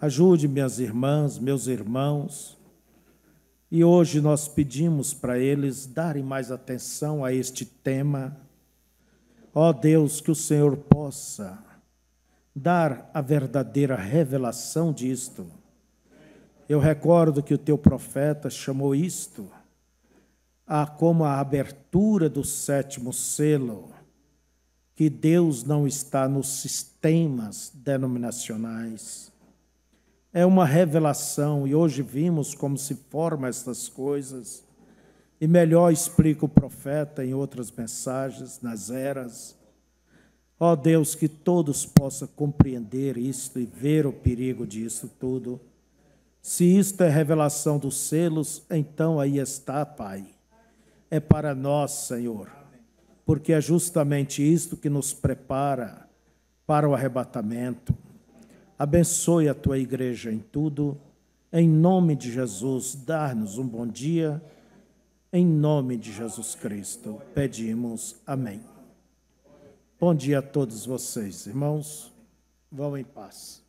Speaker 1: ajude minhas irmãs, meus irmãos. E hoje nós pedimos para eles darem mais atenção a este tema. Ó Deus, que o Senhor possa dar a verdadeira revelação disto. Eu recordo que o teu profeta chamou isto como a abertura do 7º selo, que Deus não está nos sistemas denominacionais. É uma revelação, e hoje vimos como se formam estas coisas, e melhor explica o profeta em outras mensagens, nas eras. Ó Deus, que todos possam compreender isto e ver o perigo disso tudo. Se isto é revelação dos selos, então aí está, Pai. É para nós, Senhor, porque é justamente isto que nos prepara para o arrebatamento. Abençoe a tua igreja em tudo. Em nome de Jesus, dá-nos um bom dia. Em nome de Jesus Cristo, pedimos. Amém. Bom dia a todos vocês, irmãos. Vão em paz.